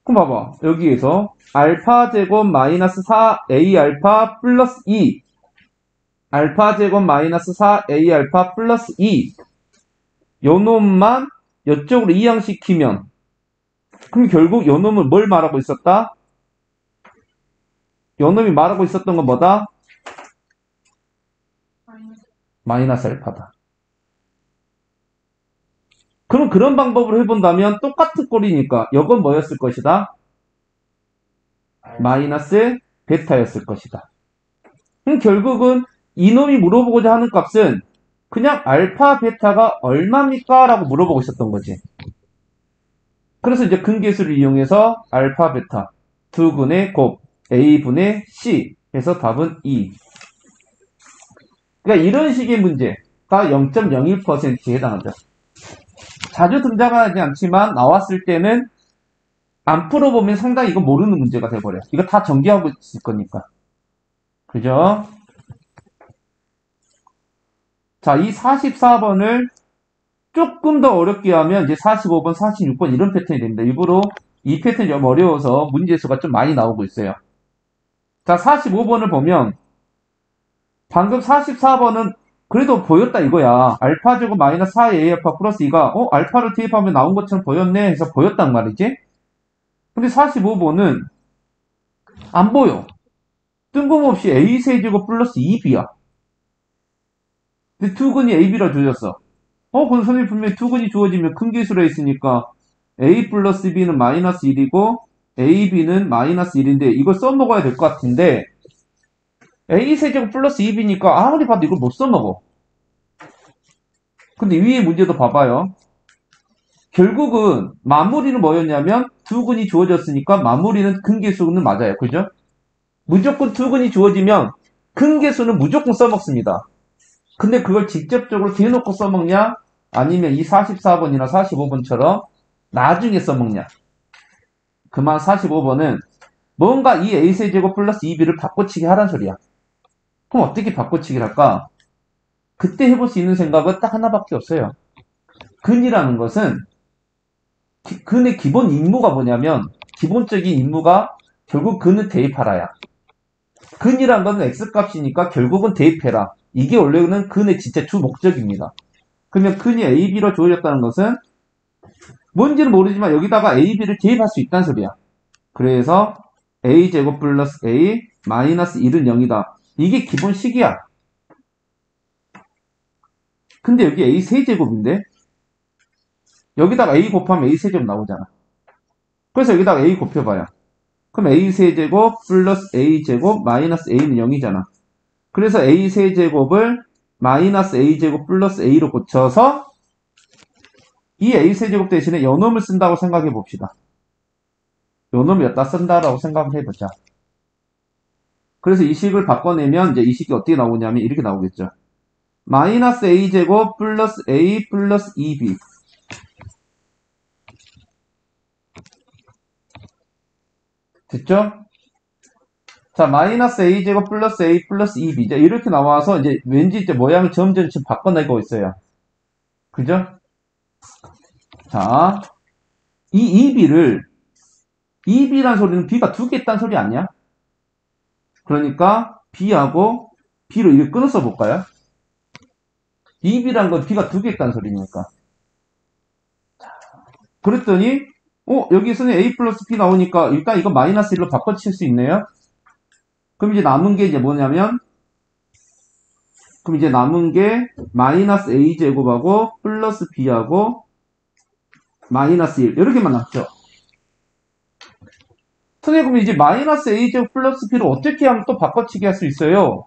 그럼 봐봐. 여기에서 알파 제곱 마이너스 4a 알파 플러스 2 알파 제곱 마이너스 4a 알파 플러스 2 요 놈만 이쪽으로 이항시키면 그럼 결국 요놈은 뭘 말하고 있었다? 요놈이 말하고 있었던 건 뭐다? 마이너스 마이너스 알파다. 그럼 그런 방법으로 해본다면 똑같은 꼴이니까 이건 뭐였을 것이다? 마이너스 베타였을 것이다. 그럼 결국은 이놈이 물어보고자 하는 값은 그냥 알파 베타가 얼마입니까? 라고 물어보고 있었던 거지. 그래서 이제 근계수를 이용해서 알파 베타 2분의 곱 a분의 c 해서 답은 2. 그러니까 이런 식의 문제가 0.01%에 해당하죠. 자주 등장하지 않지만 나왔을 때는 안 풀어보면 상당히 이거 모르는 문제가 돼버려요. 이거 다 전개하고 있을 거니까. 그죠? 자, 이 44번을 조금 더 어렵게 하면 이제 45번, 46번 이런 패턴이 됩니다. 일부러 이 패턴이 좀 어려워서 문제수가 좀 많이 나오고 있어요. 자, 45번을 보면 방금 44번은 그래도 보였다 이거야. 알파 제곱 마이너스 4a 알파 플러스 2가 알파를 대입하면 나온 것처럼 보였네 해서 보였단 말이지. 근데 45번은 안 보여. 뜬금없이 a 세제곱 플러스 2b야. 근데 두근이 ab라 주어졌어. 그럼 선생님 분명히 두근이 주어지면 큰 개수라 했으니까 a 플러스 b는 마이너스 1이고 ab는 마이너스 1인데 이걸 써먹어야 될 것 같은데 a 세제곱 플러스 2b니까 아무리 봐도 이걸 못 써먹어. 근데 위에 문제도 봐봐요. 결국은 마무리는 뭐였냐면 두근이 주어졌으니까 마무리는 큰 개수는 맞아요. 그죠? 무조건 두근이 주어지면 큰 개수는 무조건 써먹습니다. 근데 그걸 직접적으로 대놓고 써먹냐? 아니면 이 44번이나 45번처럼 나중에 써먹냐? 그만 45번은 뭔가 이 a세제곱 플러스 2b를 바꿔치기 하란 소리야. 그럼 어떻게 바꿔치기를 할까? 그때 해볼 수 있는 생각은 딱 하나밖에 없어요. 근이라는 것은 근의 기본 임무가 뭐냐면 기본적인 임무가 결국 근을 대입하라야. 근이란 건 x값이니까 결국은 대입해라. 이게 원래는 근의 진짜 주 목적입니다. 그러면 근이 ab로 주어졌다는 것은 뭔지는 모르지만 여기다가 ab를 대입할 수 있다는 소리야. 그래서 a제곱 플러스 a 마이너스 1은 0이다. 이게 기본 식이야. 근데 여기 a 세제곱인데 여기다가 a 곱하면 a 세제곱 나오잖아. 그래서 여기다가 a 곱해봐요. 그럼 a 세제곱 플러스 a 제곱 마이너스 a는 0이잖아. 그래서 a 세제곱을 마이너스 a 제곱 플러스 a로 고쳐서 이 a 세제곱 대신에 요놈을 쓴다고 생각해 봅시다. 요놈을 여기다 쓴다라고 생각해 보자. 그래서 이 식을 바꿔내면 이제 이 식이 어떻게 나오냐면 이렇게 나오겠죠. 마이너스 a 제곱 플러스 a 플러스 2b 됐죠? 자, 마이너스 a제곱 플러스 a 플러스 2b 이제 이렇게 나와서 이제 왠지 이제 모양을 점점 지금 바꿔내고 있어요. 그죠? 자, 이 2b란 소리는 b가 두 개 있다는 소리 아니야? 그러니까 b하고 b로 이렇게 끊어서 볼까요? 2b란 건 b가 두 개 있다는 소리니까. 그랬더니 여기서는 a 플러스 b 나오니까 일단 이거 마이너스 1로 바꿔칠 수 있네요. 그럼 이제 남은 게 이제 뭐냐면 마이너스 a 제곱하고 플러스 b하고 마이너스 1 이렇게만 남죠. 선생님 그럼 이제 마이너스 a 제곱 플러스 b를 어떻게 하면 또 바꿔치기 할 수 있어요?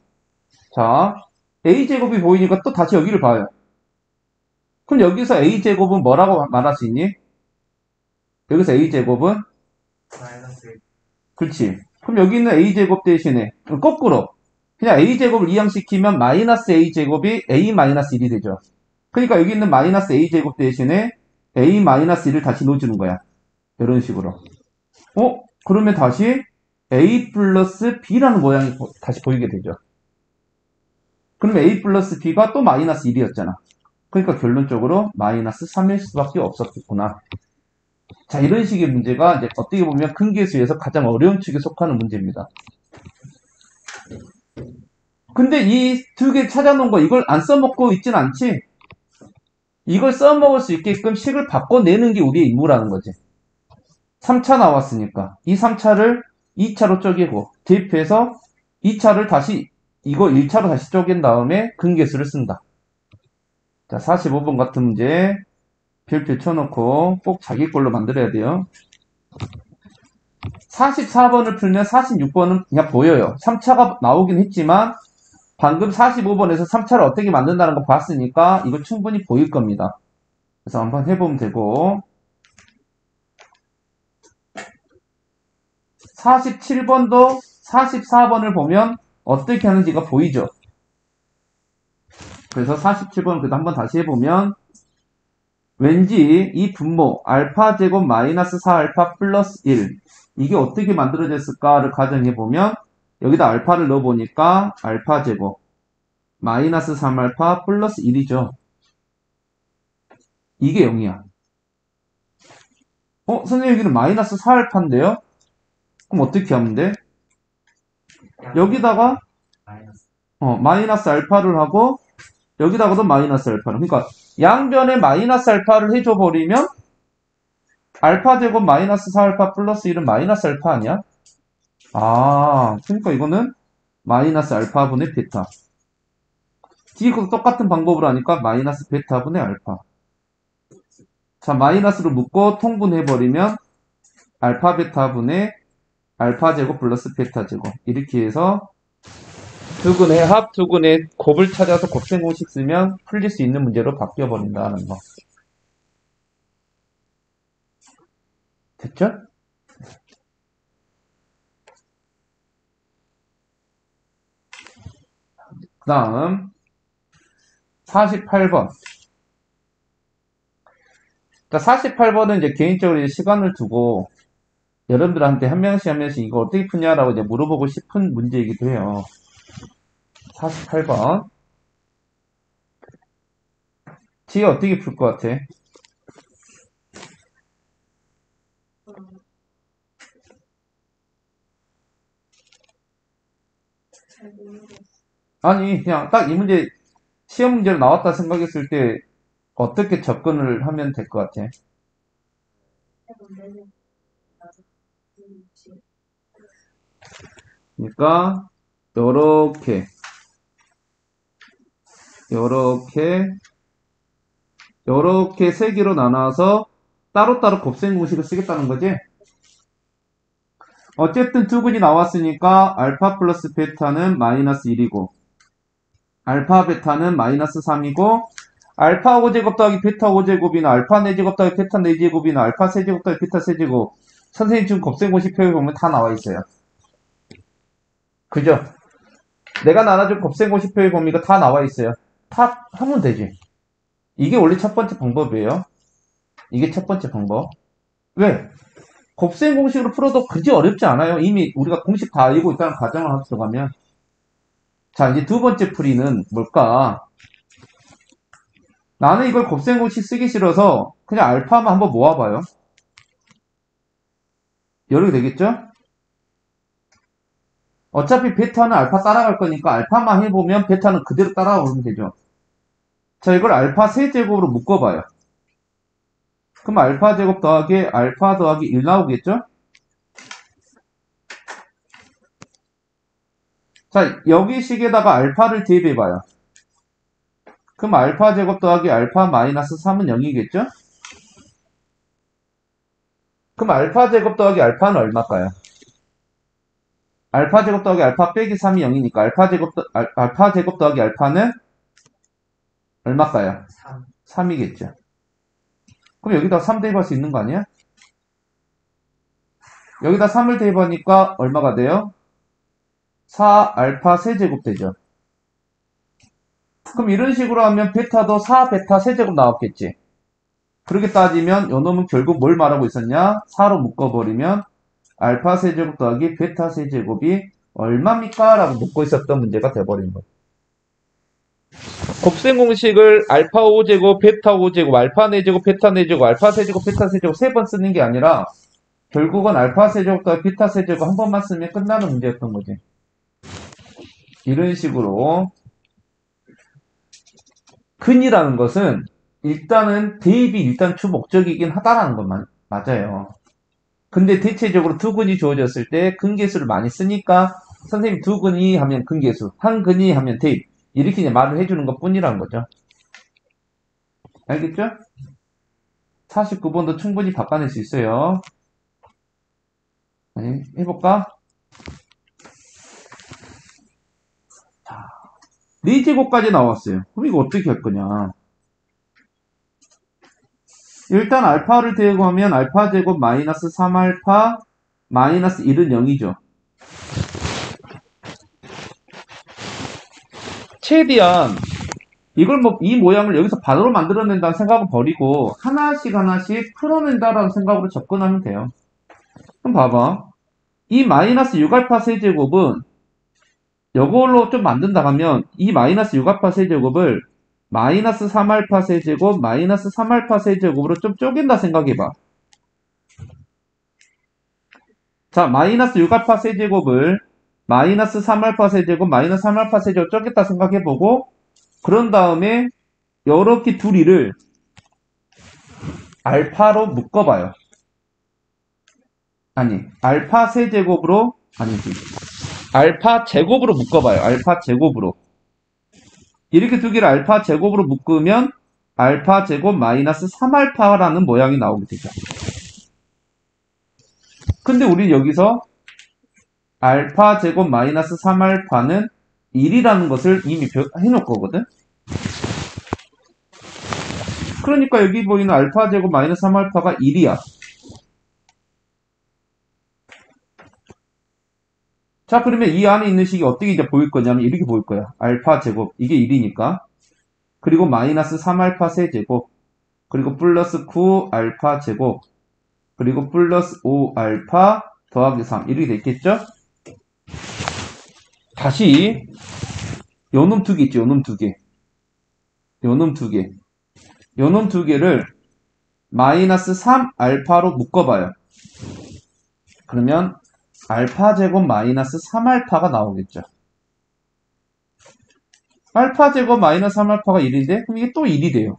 자, a 제곱이 보이니까 또 다시 여기를 봐요. 그럼 여기서 a 제곱은 뭐라고 말할 수 있니? 여기서 a 제곱은 마이너스 1. 그렇지. 그럼 여기 있는 a제곱 대신에 거꾸로 그냥 a제곱을 이항시키면 마이너스 a제곱이 a 마이너스 1이 되죠. 그러니까 여기 있는 마이너스 a제곱 대신에 a 마이너스 1을 다시 넣어주는 거야. 이런 식으로. 그러면 다시 a 플러스 b라는 모양이 다시 보이게 되죠. 그러면 a 플러스 b가 또 마이너스 1이었잖아. 그러니까 결론적으로 마이너스 3일 수밖에 없었겠구나. 자, 이런 식의 문제가 이제 어떻게 보면 큰 개수에서 가장 어려운 축에 속하는 문제입니다. 근데 이 두 개 찾아놓은 거 이걸 안 써먹고 있진 않지? 이걸 써먹을 수 있게끔 식을 바꿔내는 게 우리의 임무라는 거지. 3차 나왔으니까 이 3차를 2차로 쪼개고 대입해서 2차를 다시 이거 1차로 다시 쪼갠 다음에 근계수를 쓴다. 자, 45번 같은 문제 별표 쳐놓고 꼭 자기 걸로 만들어야 돼요. 44번을 풀면 46번은 그냥 보여요. 3차가 나오긴 했지만 방금 45번에서 3차를 어떻게 만든다는 거 봤으니까 이거 충분히 보일 겁니다. 그래서 한번 해보면 되고 47번도 44번을 보면 어떻게 하는지가 보이죠. 그래서 47번을 그래도 한번 다시 해보면 왠지 이 분모 알파 제곱 마이너스 4알파 플러스 1 이게 어떻게 만들어졌을까를 가정해보면 여기다 알파를 넣어보니까 알파 제곱 마이너스 3알파 플러스 1이죠. 이게 0이야. 선생님 여기는 마이너스 4알파인데요? 그럼 어떻게 하면 돼? 여기다가 마이너스. 마이너스 알파를 하고 여기다가도 마이너스 알파를 그러니까 양변에 마이너스 알파를 해줘버리면 알파 제곱 마이너스 4알파 플러스 1은 마이너스 알파 아니야? 그러니까 이거는 마이너스 알파분의 베타. 뒤에도 똑같은 방법으로 하니까 마이너스 베타분의 알파. 자, 마이너스로 묶고 통분해버리면 알파 베타분의 알파 제곱 플러스 베타 제곱. 이렇게 해서 두근의 합, 두근의 곱을 찾아서 곱셈 공식 쓰면 풀릴 수 있는 문제로 바뀌어버린다는 거. 됐죠? 그 다음 48번. 자, 48번은 이제 개인적으로 이제 시간을 두고 여러분들한테 한 명씩 이거 어떻게 푸냐라고 이제 물어보고 싶은 문제이기도 해요. 48번. 지혜 어떻게 풀 것 같아? 잘 모르겠어. 아니, 그냥 딱 이 문제, 시험 문제로 나왔다 생각했을 때 어떻게 접근을 하면 될 것 같아? 해본데는 나도 그러니까, 요렇게, 요렇게 세 개로 나눠서 따로따로 곱셈 공식을 쓰겠다는 거지? 어쨌든 두근이 나왔으니까 알파 플러스 베타는 마이너스 1이고 알파 베타는 마이너스 3이고 알파 5제곱 더하기 베타 5제곱이나 알파 4제곱 더하기 베타 4제곱이나 알파 세제곱 더하기 베타 세제곱 선생님 지금 곱셈 공식 표에 보면 다 나와 있어요. 그죠? 내가 나눠준 곱셈 공식 표에 보면 이거 다 나와 있어요. 다 하면 되지. 이게 원래 첫 번째 방법이에요. 이게 첫 번째 방법. 왜? 곱셈 공식으로 풀어도 그지 어렵지 않아요. 이미 우리가 공식 다 알고 있다는 가정을 하고 들어가면. 자, 이제 두 번째 풀이는 뭘까? 나는 이걸 곱셈 공식 쓰기 싫어서 그냥 알파만 한번 모아봐요. 이렇게 되겠죠? 어차피 베타는 알파 따라갈 거니까 알파만 해보면 베타는 그대로 따라오면 되죠. 자, 이걸 알파 세제곱으로 묶어봐요. 그럼 알파 제곱 더하기 알파 더하기 1 나오겠죠? 자, 여기 식에다가 알파를 대입해봐요. 그럼 알파 제곱 더하기 알파 마이너스 3은 0이겠죠? 그럼 알파 제곱 더하기 알파는 얼마일까요? 알파 제곱 더하기 알파 빼기 3이 0이니까 알파 제곱 더하기 알파는 얼마일까요? 3이겠죠. 그럼 여기다 3 대입할 수 있는 거 아니야? 여기다 3을 대입하니까 얼마가 돼요? 4알파 세제곱 되죠. 그럼 이런 식으로 하면 베타도 4베타 세제곱 나왔겠지. 그렇게 따지면 요 놈은 결국 뭘 말하고 있었냐? 4로 묶어버리면 알파 세제곱 더하기 베타 세제곱이 얼마입니까? 라고 묻고 있었던 문제가 돼버린 거예요. 곱셈 공식을 알파 5제곱, 베타 5제곱, 알파 4제곱, 베타 4제곱, 알파 세제곱, 베타 세제곱 3번 쓰는 게 아니라 결국은 알파 세제곱 더하기 베타 세제곱 한 번만 쓰면 끝나는 문제였던 거지. 이런 식으로 근이라는 것은 일단은 대입이 일단 주 목적이긴 하다라는 것만 맞아요. 근데 대체적으로 두근이 주어졌을 때 근계수를 많이 쓰니까 선생님 두근이 하면 근계수, 한근이 하면 대입 이렇게 이제 말을 해주는 것 뿐이라는 거죠. 알겠죠? 49번도 충분히 바꿔낼 수 있어요. 네, 해볼까? 자, 4제곱까지 나왔어요. 그럼 이거 어떻게 할 거냐? 일단 알파를 제곱하면 알파 제곱 마이너스 3알파 마이너스 1은 0이죠. 최대한 이걸 뭐 이 모양을 여기서 반으로 만들어낸다는 생각은 버리고 하나씩 하나씩 풀어낸다라는 생각으로 접근하면 돼요. 그럼 봐봐. 이 마이너스 6알파 세제곱은 이걸로 좀 만든다 하면 이 마이너스 6알파 세제곱을 마이너스 3알파 세제곱 마이너스 3알파 세제곱으로 좀 쪼갠다 생각해봐. 자, 마이너스 6알파 세제곱을 마이너스 3알파 세제곱 마이너스 3알파 세제곱 쪼갰다 생각해보고 그런 다음에 이렇게 둘이를 알파로 묶어봐요. 아니, 알파 세제곱으로 아니지. 알파 제곱으로 묶어봐요. 알파 제곱으로. 이렇게 두 개를 알파 제곱으로 묶으면 알파 제곱 마이너스 3알파라는 모양이 나오게 되죠. 근데 우리 여기서 알파 제곱 마이너스 3알파는 1이라는 것을 이미 해놓을 거거든. 그러니까 여기 보이는 알파 제곱 마이너스 3알파가 1이야. 자, 그러면 이 안에 있는 식이 어떻게 이제 보일 거냐면 이렇게 보일 거야. 알파 제곱, 이게 1이니까. 그리고 마이너스 3알파 세제곱, 그리고 플러스 9알파 제곱, 그리고 플러스 5알파 더하기 3. 이렇게 돼 있겠죠? 다시, 요놈 두 개 있죠, 요놈 두 개. 요놈 두 개. 요놈 두 개를 마이너스 3알파로 묶어봐요. 그러면 알파 제곱 마이너스 3알파가 나오겠죠. 알파 제곱 마이너스 3알파가 1인데 그럼 이게 또 1이 돼요.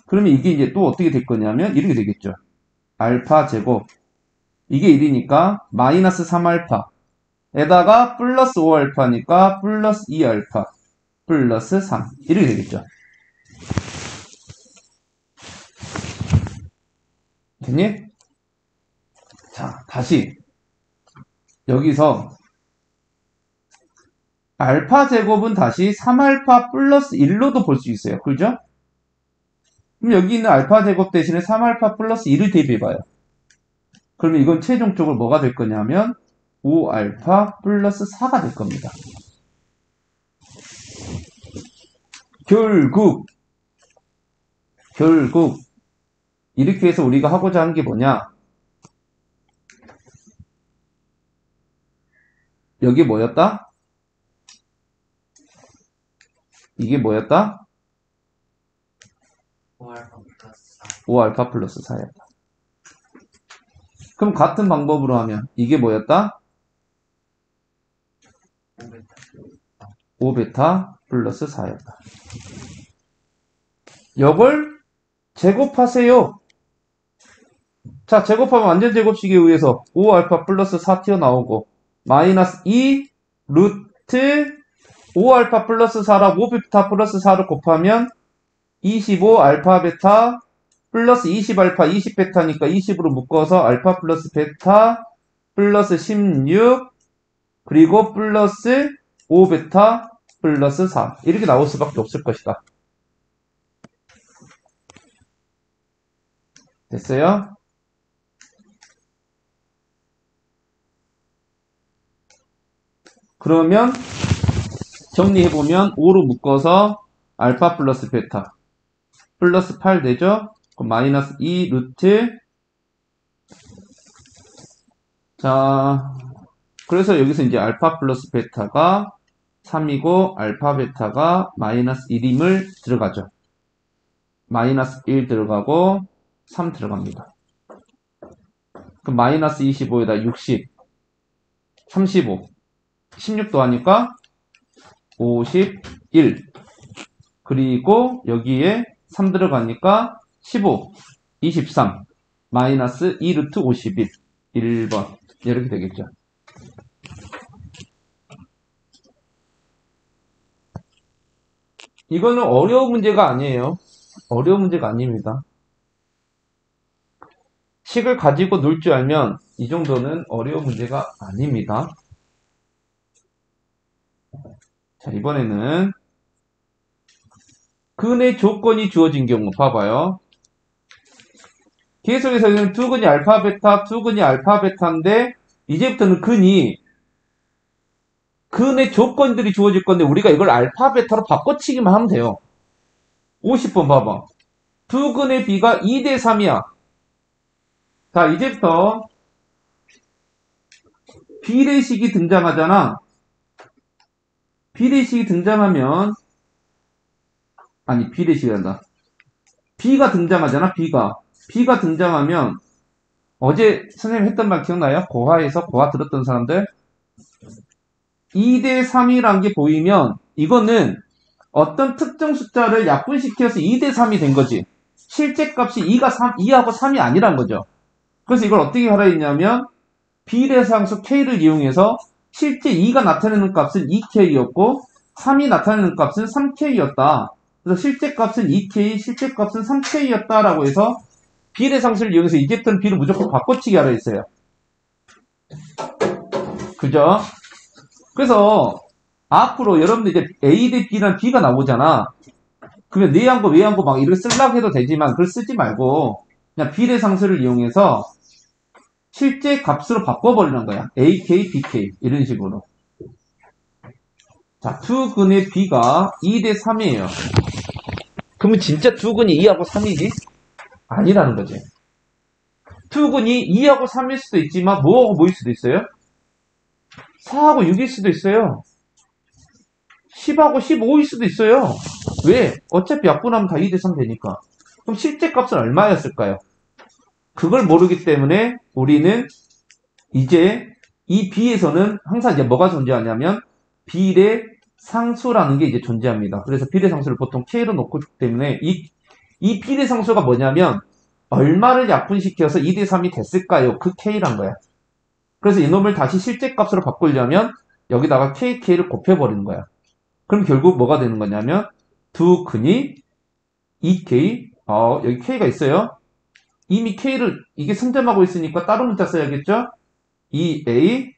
그러면 이게 이제 또 어떻게 될 거냐면 이렇게 되겠죠. 알파 제곱 이게 1이니까 마이너스 3알파 에다가 플러스 5알파니까 플러스 2알파 플러스 3 이렇게 되겠죠. 됐니? 자, 다시 여기서 알파 제곱은 다시 3알파 플러스 1로도 볼 수 있어요. 그죠? 그럼 여기 있는 알파 제곱 대신에 3알파 플러스 1을 대입해봐요. 그러면 이건 최종적으로 뭐가 될 거냐면 5알파 플러스 4가 될 겁니다. 결국 이렇게 해서 우리가 하고자 하는 게 뭐냐? 여기 뭐였다? 이게 뭐였다? 5알파 플러스 4였다. 그럼 같은 방법으로 하면 이게 뭐였다? 5베타 플러스 4였다. 이걸 제곱하세요. 자, 제곱하면 완전 제곱식에 의해서 5알파 플러스 4 튀어나오고 마이너스 2 루트 5알파 플러스 4라 5베타 플러스 4를 곱하면 25 알파 베타 플러스 20 알파 20 베타니까 20으로 묶어서 알파 플러스 베타 플러스 16 그리고 플러스 5 베타 플러스 4 이렇게 나올 수밖에 없을 것이다. 됐어요? 그러면 정리해보면 5로 묶어서 알파 플러스 베타 플러스 8 되죠? 그럼 마이너스 2 루트 자 그래서 여기서 이제 알파 플러스 베타가 3이고 알파 베타가 마이너스 1임을 들어가죠. 마이너스 1 들어가고 3 들어갑니다. 그럼 마이너스 25에다 60 35 16도 하니까 51 그리고 여기에 3 들어가니까 15 23 마이너스 2 루트 51. 1번. 이렇게 되겠죠. 이거는 어려운 문제가 아니에요. 어려운 문제가 아닙니다. 식을 가지고 놀 줄 알면 이 정도는 어려운 문제가 아닙니다. 자, 이번에는 근의 조건이 주어진 경우 봐봐요. 계속해서 두 근이 알파 베타, 두 근이 알파 베타인데 이제부터는 근의 조건들이 주어질 건데 우리가 이걸 알파 베타로 바꿔치기만 하면 돼요. 50번 봐봐. 두 근의 비가 2대 3이야. 자, 이제부터 비례식이 등장하잖아. 비례식이 등장하면 비례식이 한다. B가 등장하잖아. B가 등장하면 어제 선생님 했던 말 기억나요? 고화 들었던 사람들 2대 3이란 게 보이면 이거는 어떤 특정 숫자를 약분시켜서 2대 3이 된 거지. 실제 값이 2하고 3이 아니란 거죠. 그래서 이걸 어떻게 하라 했냐면 비례상수 K를 이용해서 실제 2가 나타내는 값은 2K였고 3이 나타내는 값은 3K였다. 그래서 실제 값은 2K, 실제 값은 3K였다라고 해서 비례상수를 이용해서 이제부터는 B를 무조건 바꿔치기 하라 했어요. 그죠? 그래서 앞으로 여러분들 이제 A 대 B랑 B가 나오잖아. 그러면 내한 거, 외한 거 막 이렇게 쓰려고 해도 되지만 그걸 쓰지 말고 그냥 비례상수를 이용해서 실제 값으로 바꿔버리는 거야. AK, BK 이런 식으로. 자, 두 근의 B가 2대 3이에요. 그러면 진짜 두 근이 2하고 3이지? 아니라는 거지. 두 근이 2하고 3일 수도 있지만 뭐하고 뭐일 수도 있어요? 4하고 6일 수도 있어요. 10하고 15일 수도 있어요. 왜? 어차피 약분하면 다 2대 3 되니까. 그럼 실제 값은 얼마였을까요? 그걸 모르기 때문에 우리는 이제 이 B에서는 항상 이제 뭐가 존재하냐면 비례 상수라는 게 이제 존재합니다. 그래서 비례 상수를 보통 K로 놓고 있기 때문에 이 비례 상수가 뭐냐면 얼마를 약분시켜서 2대 3이 됐을까요? 그 K란 거야. 그래서 이놈을 다시 실제 값으로 바꾸려면 여기다가 KK를 곱해버리는 거야. 그럼 결국 뭐가 되는 거냐면 두 근이 2K 여기 K가 있어요. 이미 K를 이게 승점하고 있으니까 다른 문자 써야겠죠? 2A,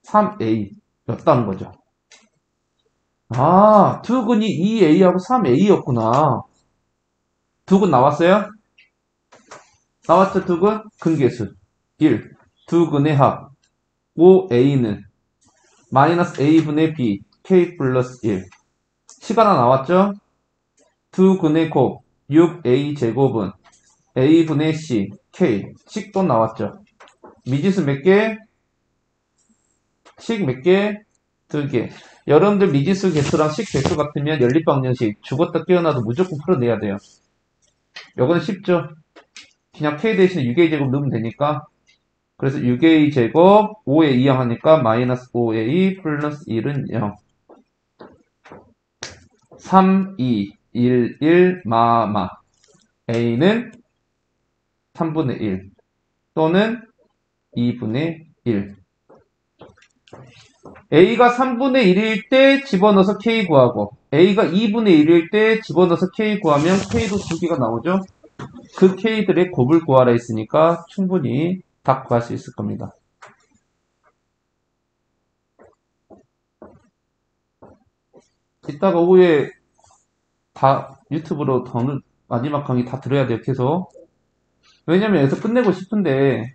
3A 였다는 거죠. 두 근이 2A하고 3A였구나. 두 근 나왔어요? 나왔죠, 두 근? 근계수 1. 두 근의 합 5A는 마이너스 A분의 B K 플러스 1. 식 하나 나왔죠? 두 근의 곱 6A 제곱은 A분의 C K 식 또 나왔죠? 미지수 몇 개? 식 몇 개? 2개. 여러분들 미지수 개수랑 식 개수 같으면 연립방정식 죽었다 깨어나도 무조건 풀어내야 돼요. 요거는 쉽죠? 그냥 K 대신에 6A 제곱 넣으면 되니까. 그래서 6A 제곱 5A 2양 하니까 마이너스 5A 플러스 1은 0. 3, 2, 1, 1, 마마. A는 3분의 1 또는 2분의 1. A가 3분의 1일 때 집어넣어서 K 구하고 A가 2분의 1일 때 집어넣어서 K 구하면 K도 두 개가 나오죠. 그 K들의 곱을 구하라 했으니까 충분히 답 구할 수 있을 겁니다. 이따가 오후에 다 유튜브로 마지막 강의 다 들어야 돼요. 계속. 왜냐면 여기서 끝내고 싶은데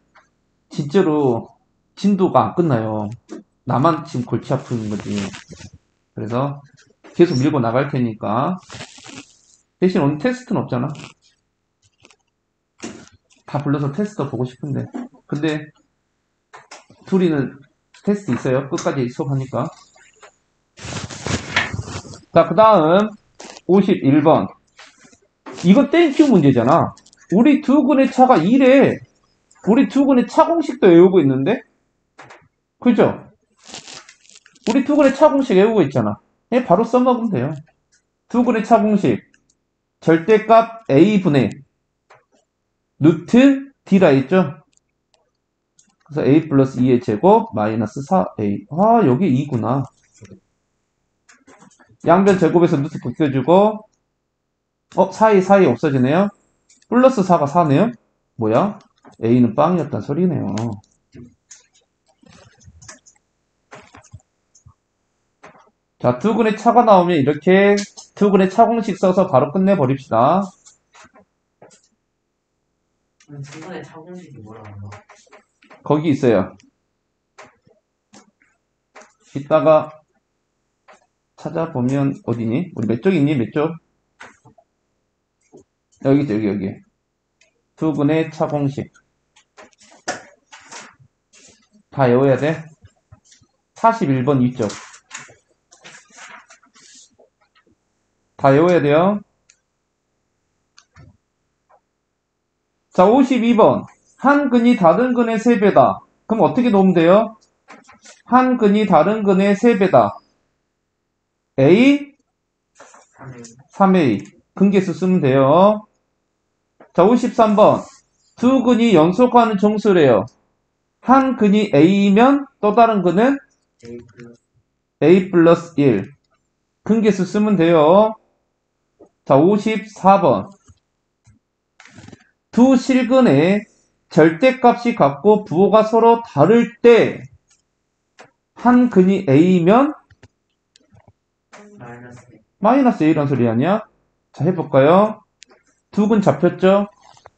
진짜로 진도가 안 끝나요. 나만 지금 골치 아픈 거지. 그래서 계속 밀고 나갈 테니까. 대신 오늘 테스트는 없잖아. 다 불러서 테스트 보고 싶은데. 근데 둘이는 테스트 있어요. 끝까지 수업하니까. 자, 그 다음 51번. 이건 땡큐 문제잖아. 우리 두 근의 차가 1에 우리 두 근의 차 공식도 외우고 있는데? 그죠? 우리 두 근의 차 공식 외우고 있잖아. 바로 써먹으면 돼요. 두 근의 차 공식. 절대값 A분의 루트 D라 있죠? 그래서 A 플러스 2의 제곱 마이너스 4A. 아, 여기 2구나. 양변 제곱에서 루트 벗겨주고, 사이 없어지네요? 플러스 4가 4네요? 뭐야? A는 빵이었단 소리네요. 자, 두근의 차가 나오면 이렇게 두근의 차 공식 써서 바로 끝내버립시다. 중간에 차공식이 뭐라고? 거기 있어요. 이따가 찾아보면 어디니? 우리 몇 쪽 있니? 몇 쪽? 여기 있죠, 여기. 두근의 차 공식. 다 외워야 돼? 41번 위쪽. 다 외워야 돼요. 자, 52번. 한 근이 다른 근의 3배다. 그럼 어떻게 놓으면 돼요? 한 근이 다른 근의 3배다. A, 3A. 근계수 쓰면 돼요. 자, 53번. 두 근이 연속하는 정수래요. 한 근이 A이면 또 다른 근은 A 플러스 A 플러스 1. 근계수 쓰면 돼요. 자, 54번. 두 실근의 절대값이 같고 부호가 서로 다를 때 한 근이 A이면 마이너스 마이너스 A란 소리 아니야? 자, 해볼까요? 두 근 잡혔죠?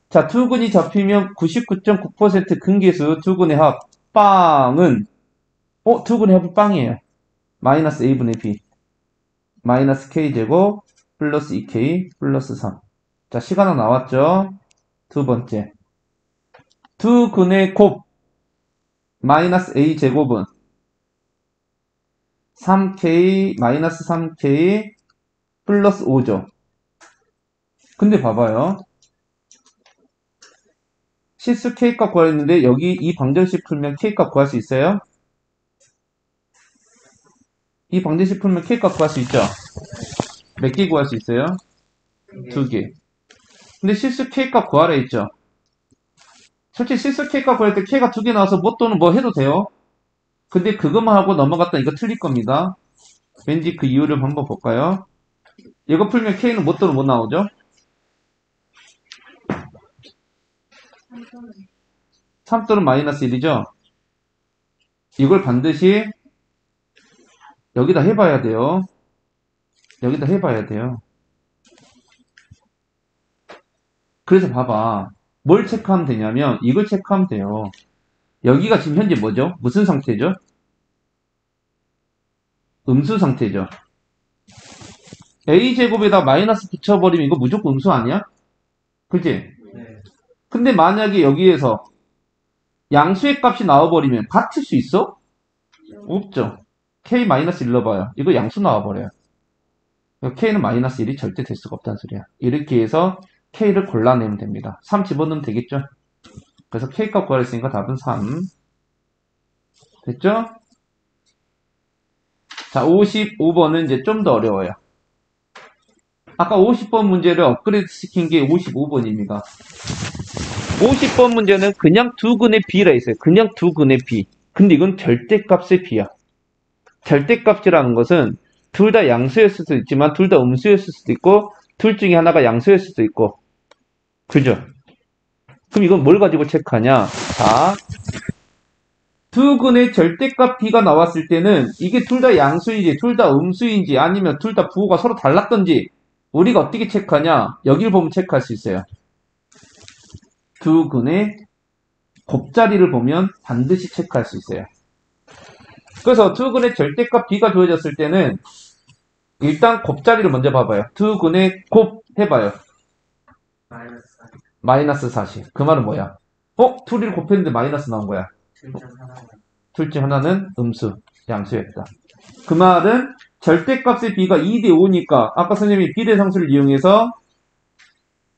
자, 두 근이 잡히면 99.9% 근계수 두 근의 합 빵은 두 근의 합이 빵이에요. 마이너스 A분의 B 마이너스 K제곱 플러스 2K 플러스 3. 자, 시간 하나 나왔죠? 두 번째. 두 근의 곱 마이너스 A제곱은 3K 마이너스 3K 플러스 5죠. 근데 봐봐요. 실수 K값 구하랬는데 여기 이 방정식 풀면 K값 구할 수 있어요? 이 방정식 풀면 K값 구할 수 있죠? 몇 개 구할 수 있어요? 2개. 근데 실수 K값 구하라 했죠? 솔직히 실수 K값 구할 때 K가 2개 나와서 뭐 또는 뭐 해도 돼요? 근데 그것만 하고 넘어갔다 이거 틀릴 겁니다. 왠지 그 이유를 한번 볼까요? 이거 풀면 K는 뭐 또는 뭐 나오죠? 3 또는 마이너스 1이죠? 이걸 반드시 여기다 해봐야 돼요. 여기다 해봐야 돼요. 그래서 봐봐. 뭘 체크하면 되냐면 이걸 체크하면 돼요. 여기가 지금 현재 뭐죠? 무슨 상태죠? 음수 상태죠. A제곱에다 마이너스 붙여버리면 이거 무조건 음수 아니야? 그치? 네. 근데 만약에 여기에서 양수의 값이 나와버리면 같을 수 있어? 없죠. K-1 넣어봐요. 이거 양수 나와버려요. K는 마이너스 1이 절대 될 수가 없다는 소리야. 이렇게 해서 K를 골라내면 됩니다. 3 집어넣으면 되겠죠? 그래서 K값 구하랬으니까 답은 3. 됐죠? 자, 55번은 이제 좀 더 어려워요. 아까 50번 문제를 업그레이드 시킨 게 55번입니다. 50번 문제는 그냥 두 근의 B라 있어요. 그냥 두 근의 B. 근데 이건 절대값의 B야. 절대값이라는 것은 둘 다 양수였을 수도 있지만 둘 다 음수였을 수도 있고 둘 중에 하나가 양수였을 수도 있고. 그죠? 그럼 이건 뭘 가지고 체크하냐? 자, 두 근의 절대값 B가 나왔을 때는 이게 둘 다 양수인지 둘 다 음수인지 아니면 둘 다 부호가 서로 달랐던지 우리가 어떻게 체크하냐? 여기를 보면 체크할 수 있어요. 두 근의 곱자리를 보면 반드시 체크할 수 있어요. 그래서 두 근의 절대값 B가 주어졌을 때는 일단 곱자리를 먼저 봐봐요. 두 근의 곱 해봐요. 마이너스 4. 마이너스 40. 그 말은 뭐야? 둘이를 곱했는데 마이너스 나온 거야. 둘 중 하나는 음수, 양수였다. 그 말은 절대값의 B가 2대 5니까 아까 선생님이 비례상수를 이용해서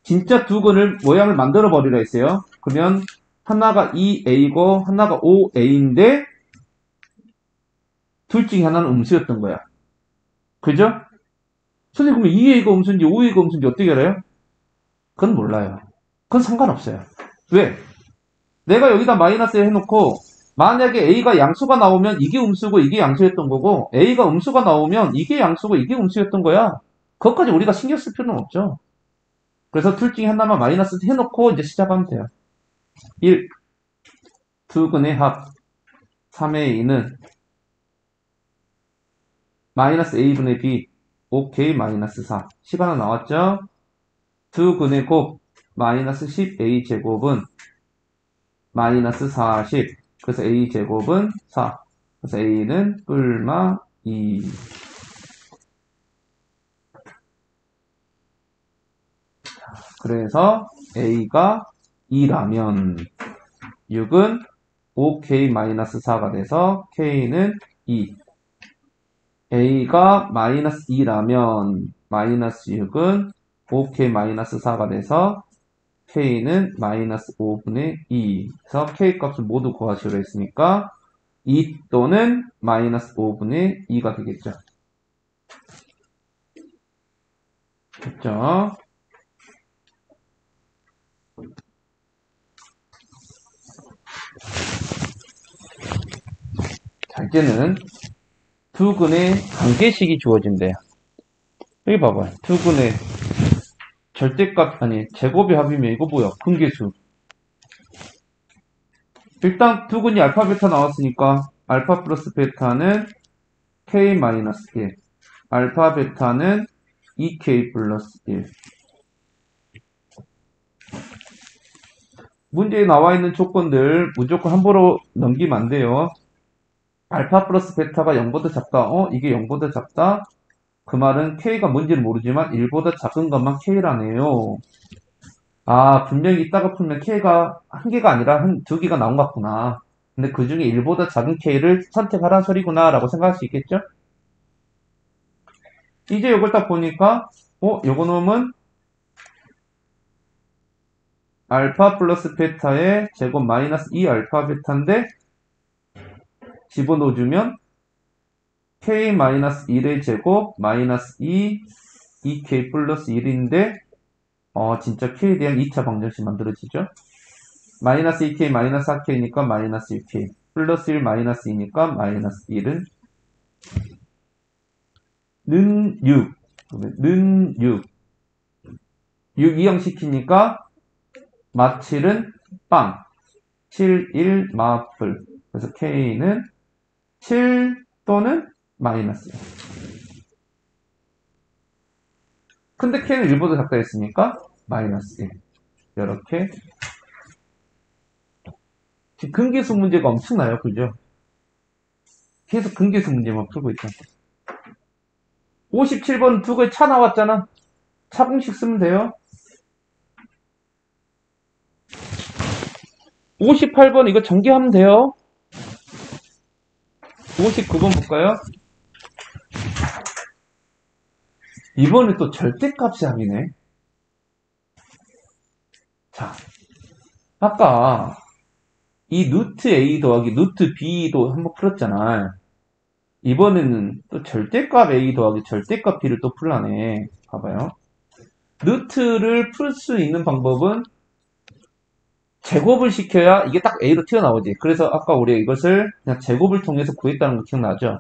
진짜 두 근을 모양을 만들어 버리라 했어요. 그러면 하나가 2A고 하나가 5A인데 둘 중에 하나는 음수였던 거야. 그죠? 선생님 그러면 2A가 음수인지 5A가 음수인지 어떻게 알아요? 그건 몰라요. 그건 상관없어요. 왜? 내가 여기다 마이너스 해놓고 만약에 A가 양수가 나오면 이게 음수고 이게 양수였던 거고 A가 음수가 나오면 이게 양수고 이게 음수였던 거야. 그것까지 우리가 신경 쓸 필요는 없죠. 그래서 둘 중에 하나만 마이너스 해놓고 이제 시작하면 돼요. 1. 두근의 합 3의 2는 마이너스 A분의 B 5K 마이너스 4 시간은 나왔죠? 두근의 곱 마이너스 10A 제곱은 마이너스 40 그래서 A 제곱은 4 그래서 A는 뿔마 2 그래서 A가 2라면 6은 5K-4가 돼서 K는 2 A가 마이너스 2라면 마이너스 6은 5K-4가 돼서 K는 마이너스 5분의 2 그래서 K 값을 모두 구하시로 했으니까 2 또는 마이너스 5분의 2가 되겠죠. 됐죠? 자, 이제는 두근의 관계식이 주어진대요. 여기 봐봐요. 두근의 절대값, 아니, 제곱의 합이면 이거 뭐야? 근계수. 일단 두근이 알파, 베타 나왔으니까 알파 플러스 베타는 K-1, 알파, 베타는 2K 플러스 1. 문제에 나와 있는 조건들 무조건 함부로 넘기면 안 돼요. 알파 플러스 베타가 0보다 작다. 이게 0보다 작다? 그 말은 K가 뭔지는 모르지만 1보다 작은 것만 K라네요. 아, 분명히 이따가 풀면 K가 한 개가 아니라 두 개가 나온 것 같구나. 근데 그 중에 1보다 작은 K를 선택하라는 소리구나 라고 생각할 수 있겠죠? 이제 이걸 딱 보니까 요거 놈은 알파 플러스 베타의 제곱 마이너스 2알파 베타인데 집어넣어주면 K-1의 제곱 마이너스 2K 플러스 1인데 진짜 K에 대한 2차 방정식 만들어지죠. 마이너스 2K 마이너스 4K니까 마이너스 6K 플러스 1 마이너스 2니까 마이너스 1은 는 6 6 이항시키니까 마7은 빵 7, 1, 마플 그래서 K는 7 또는 마이너스 1. 근데 K는 1보다 작다 했으니까 마이너스 1 이렇게 근계수 문제가 엄청나요. 그죠? 계속 근계수 문제만 풀고 있잖아. 57번 두 개 차 나왔잖아. 차공식 쓰면 돼요. 58번 이거 전개하면 돼요. 59번 볼까요? 이번에 또 절대값의 합이네. 자, 아까 이 루트 A 더하기 루트 B도 한번 풀었잖아. 이번에는 또 절대값 A 더하기 절대값 B를 또 풀라네. 봐봐요. 루트를 풀 수 있는 방법은 제곱을 시켜야 이게 딱 A로 튀어나오지. 그래서 아까 우리가 이것을 그냥 제곱을 통해서 구했다는 거 기억나죠?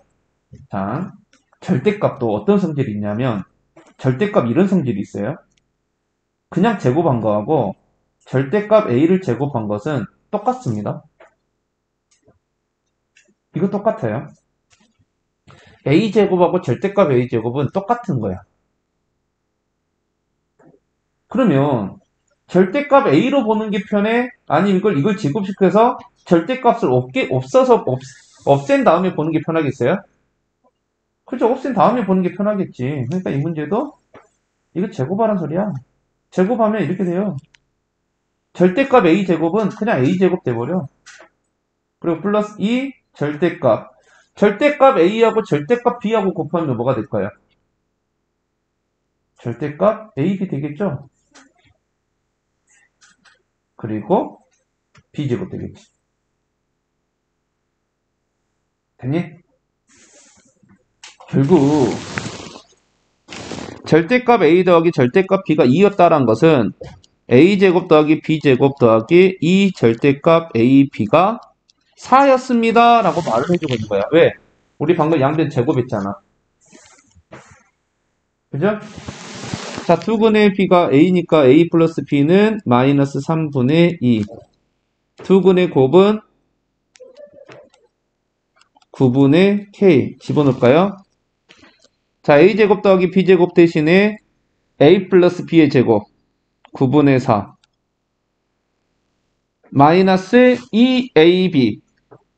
자, 절대값도 어떤 성질이 있냐면 절대값 이런 성질이 있어요. 그냥 제곱한 거하고 절대값 A를 제곱한 것은 똑같습니다. 이거 똑같아요. A제곱하고 절대값 A제곱은 똑같은 거야. 그러면 절대값 A로 보는 게 편해? 아니면 이걸 제곱시켜서 절대값을 없앤 다음에 보는 게 편하겠어요? 그죠? 없앤 다음에 보는 게 편하겠지. 그러니까 이 문제도 이거 제곱하란 소리야. 제곱하면 이렇게 돼요. 절대값 A제곱은 그냥 A제곱 돼버려. 그리고 플러스 2 절대값. 절대값 A하고 절대값 B하고 곱하면 뭐가 될까요? 절대값 AB 되겠죠? 그리고 B제곱 되겠지. 됐니? 결국 절대값 A 더하기 절대값 B가 2였다는 것은 a제곱 더하기 b제곱 더하기 이 절대값 ab가 4였습니다. 라고 말을 해주고 있는 거야. 왜? 우리 방금 양변 제곱했잖아. 그죠? 자, 두근의 b가 a니까 a 플러스 b는 마이너스 3분의 2. 두근의 곱은 9분의 k. 집어넣을까요? 자, a제곱 더하기 b제곱 대신에 a 플러스 b의 제곱 9분의 4 마이너스 2ab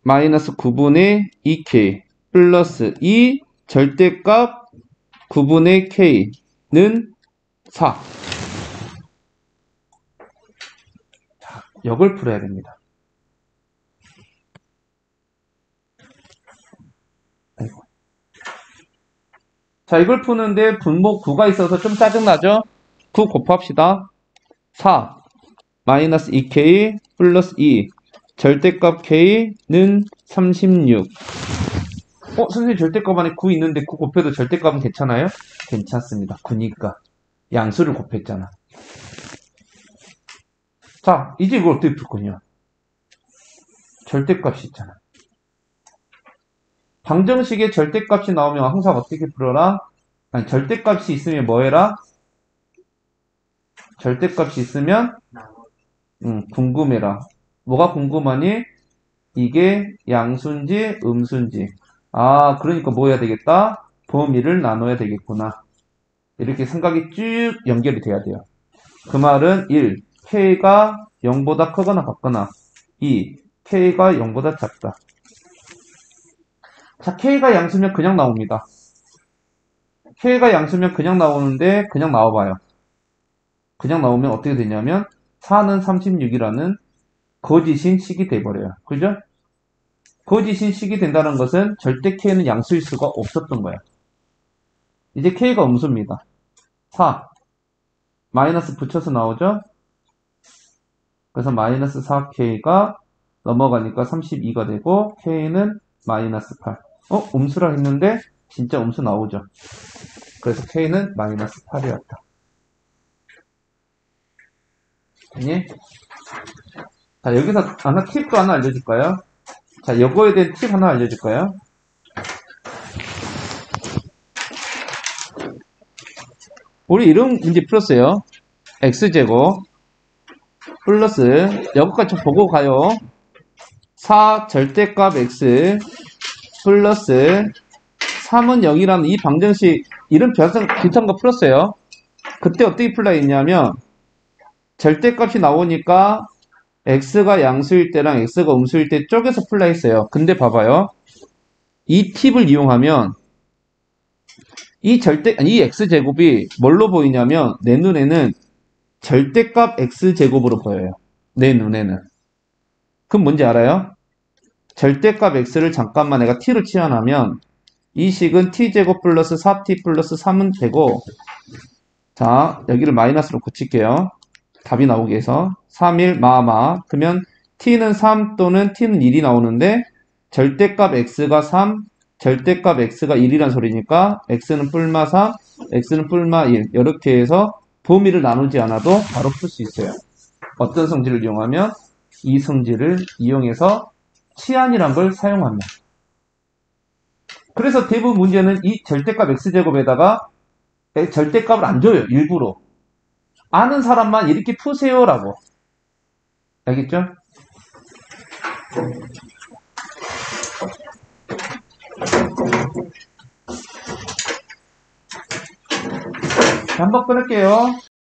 마이너스 9분의 2k 플러스 2 절대값 9분의 k는 4. 자, 역을 풀어야 됩니다. 아이고. 자, 이걸 푸는데 분모 9가 있어서 좀 짜증나죠? 9 곱합시다. 4 마이너스 2k 플러스 2 절대값 k는 36. 선생님 절대값 안에 9 있는데 9 곱해도 절대값은 괜찮아요? 괜찮습니다. 9니까 양수를 곱했잖아. 자, 이제 이걸 어떻게 풀 거냐? 절대값이 있잖아. 방정식에 절대값이 나오면 항상 어떻게 풀어라? 아니, 절대값이 있으면 뭐 해라? 절대값이 있으면 궁금해라. 뭐가 궁금하니? 이게 양수인지 음수인지. 아, 그러니까 뭐 해야 되겠다? 범위를 나눠야 되겠구나. 이렇게 생각이 쭉 연결이 돼야 돼요. 그 말은 1. K가 0보다 크거나 같거나 2. K가 0보다 작다. 자, K가 양수면 그냥 나옵니다. K가 양수면 그냥 나오는데 그냥 나와봐요. 그냥 나오면 어떻게 되냐면 4는 36이라는 거짓인 식이 돼버려요. 그죠? 거짓인 식이 된다는 것은 절대 K는 양수일 수가 없었던 거야. 이제 K가 음수입니다. 4 마이너스 붙여서 나오죠? 그래서 마이너스 4K가 넘어가니까 32가 되고 K는 마이너스 8. 음수라 했는데 진짜 음수 나오죠? 그래서 K는 마이너스 8이었다. 아니? 자, 여기서 하나 팁도 하나 알려줄까요? 자, 이거에 대한 팁 하나 알려줄까요? 우리 이런 문제 풀었어요. x제곱 플러스 여기까지 좀 보고 가요. 4 절대값 x 플러스 3은 0이라는 이 방정식 이런 비슷한 거 풀었어요. 그때 어떻게 풀라 했냐면 절대값이 나오니까 x가 양수일 때랑 x가 음수일 때 쪼개서 풀라 했어요. 근데 봐봐요. 이 팁을 이용하면 이 x제곱이 뭘로 보이냐면 내 눈에는 절대값 x제곱으로 보여요. 내 눈에는. 그럼 뭔지 알아요? 절대값 x를 잠깐만 내가 t로 치환하면 이 식은 t제곱 플러스 4t 플러스 3은 되고, 자, 여기를 마이너스로 고칠게요. 답이 나오기 위해서 3, 1, 그러면 t는 3 또는 t는 1이 나오는데 절대값 x가 3, 절대값 x가 1이란 소리니까 x는 뿔마 3, x는 뿔마 1 이렇게 해서 범위를 나누지 않아도 바로 풀 수 있어요. 어떤 성질을 이용하면? 이 성질을 이용해서 치환이란 걸 사용하면. 그래서 대부분 문제는 이 절대값 x제곱에다가 절대값을 안 줘요. 일부러. 아는 사람만 이렇게 푸세요라고. 알겠죠? 한번 끊을게요.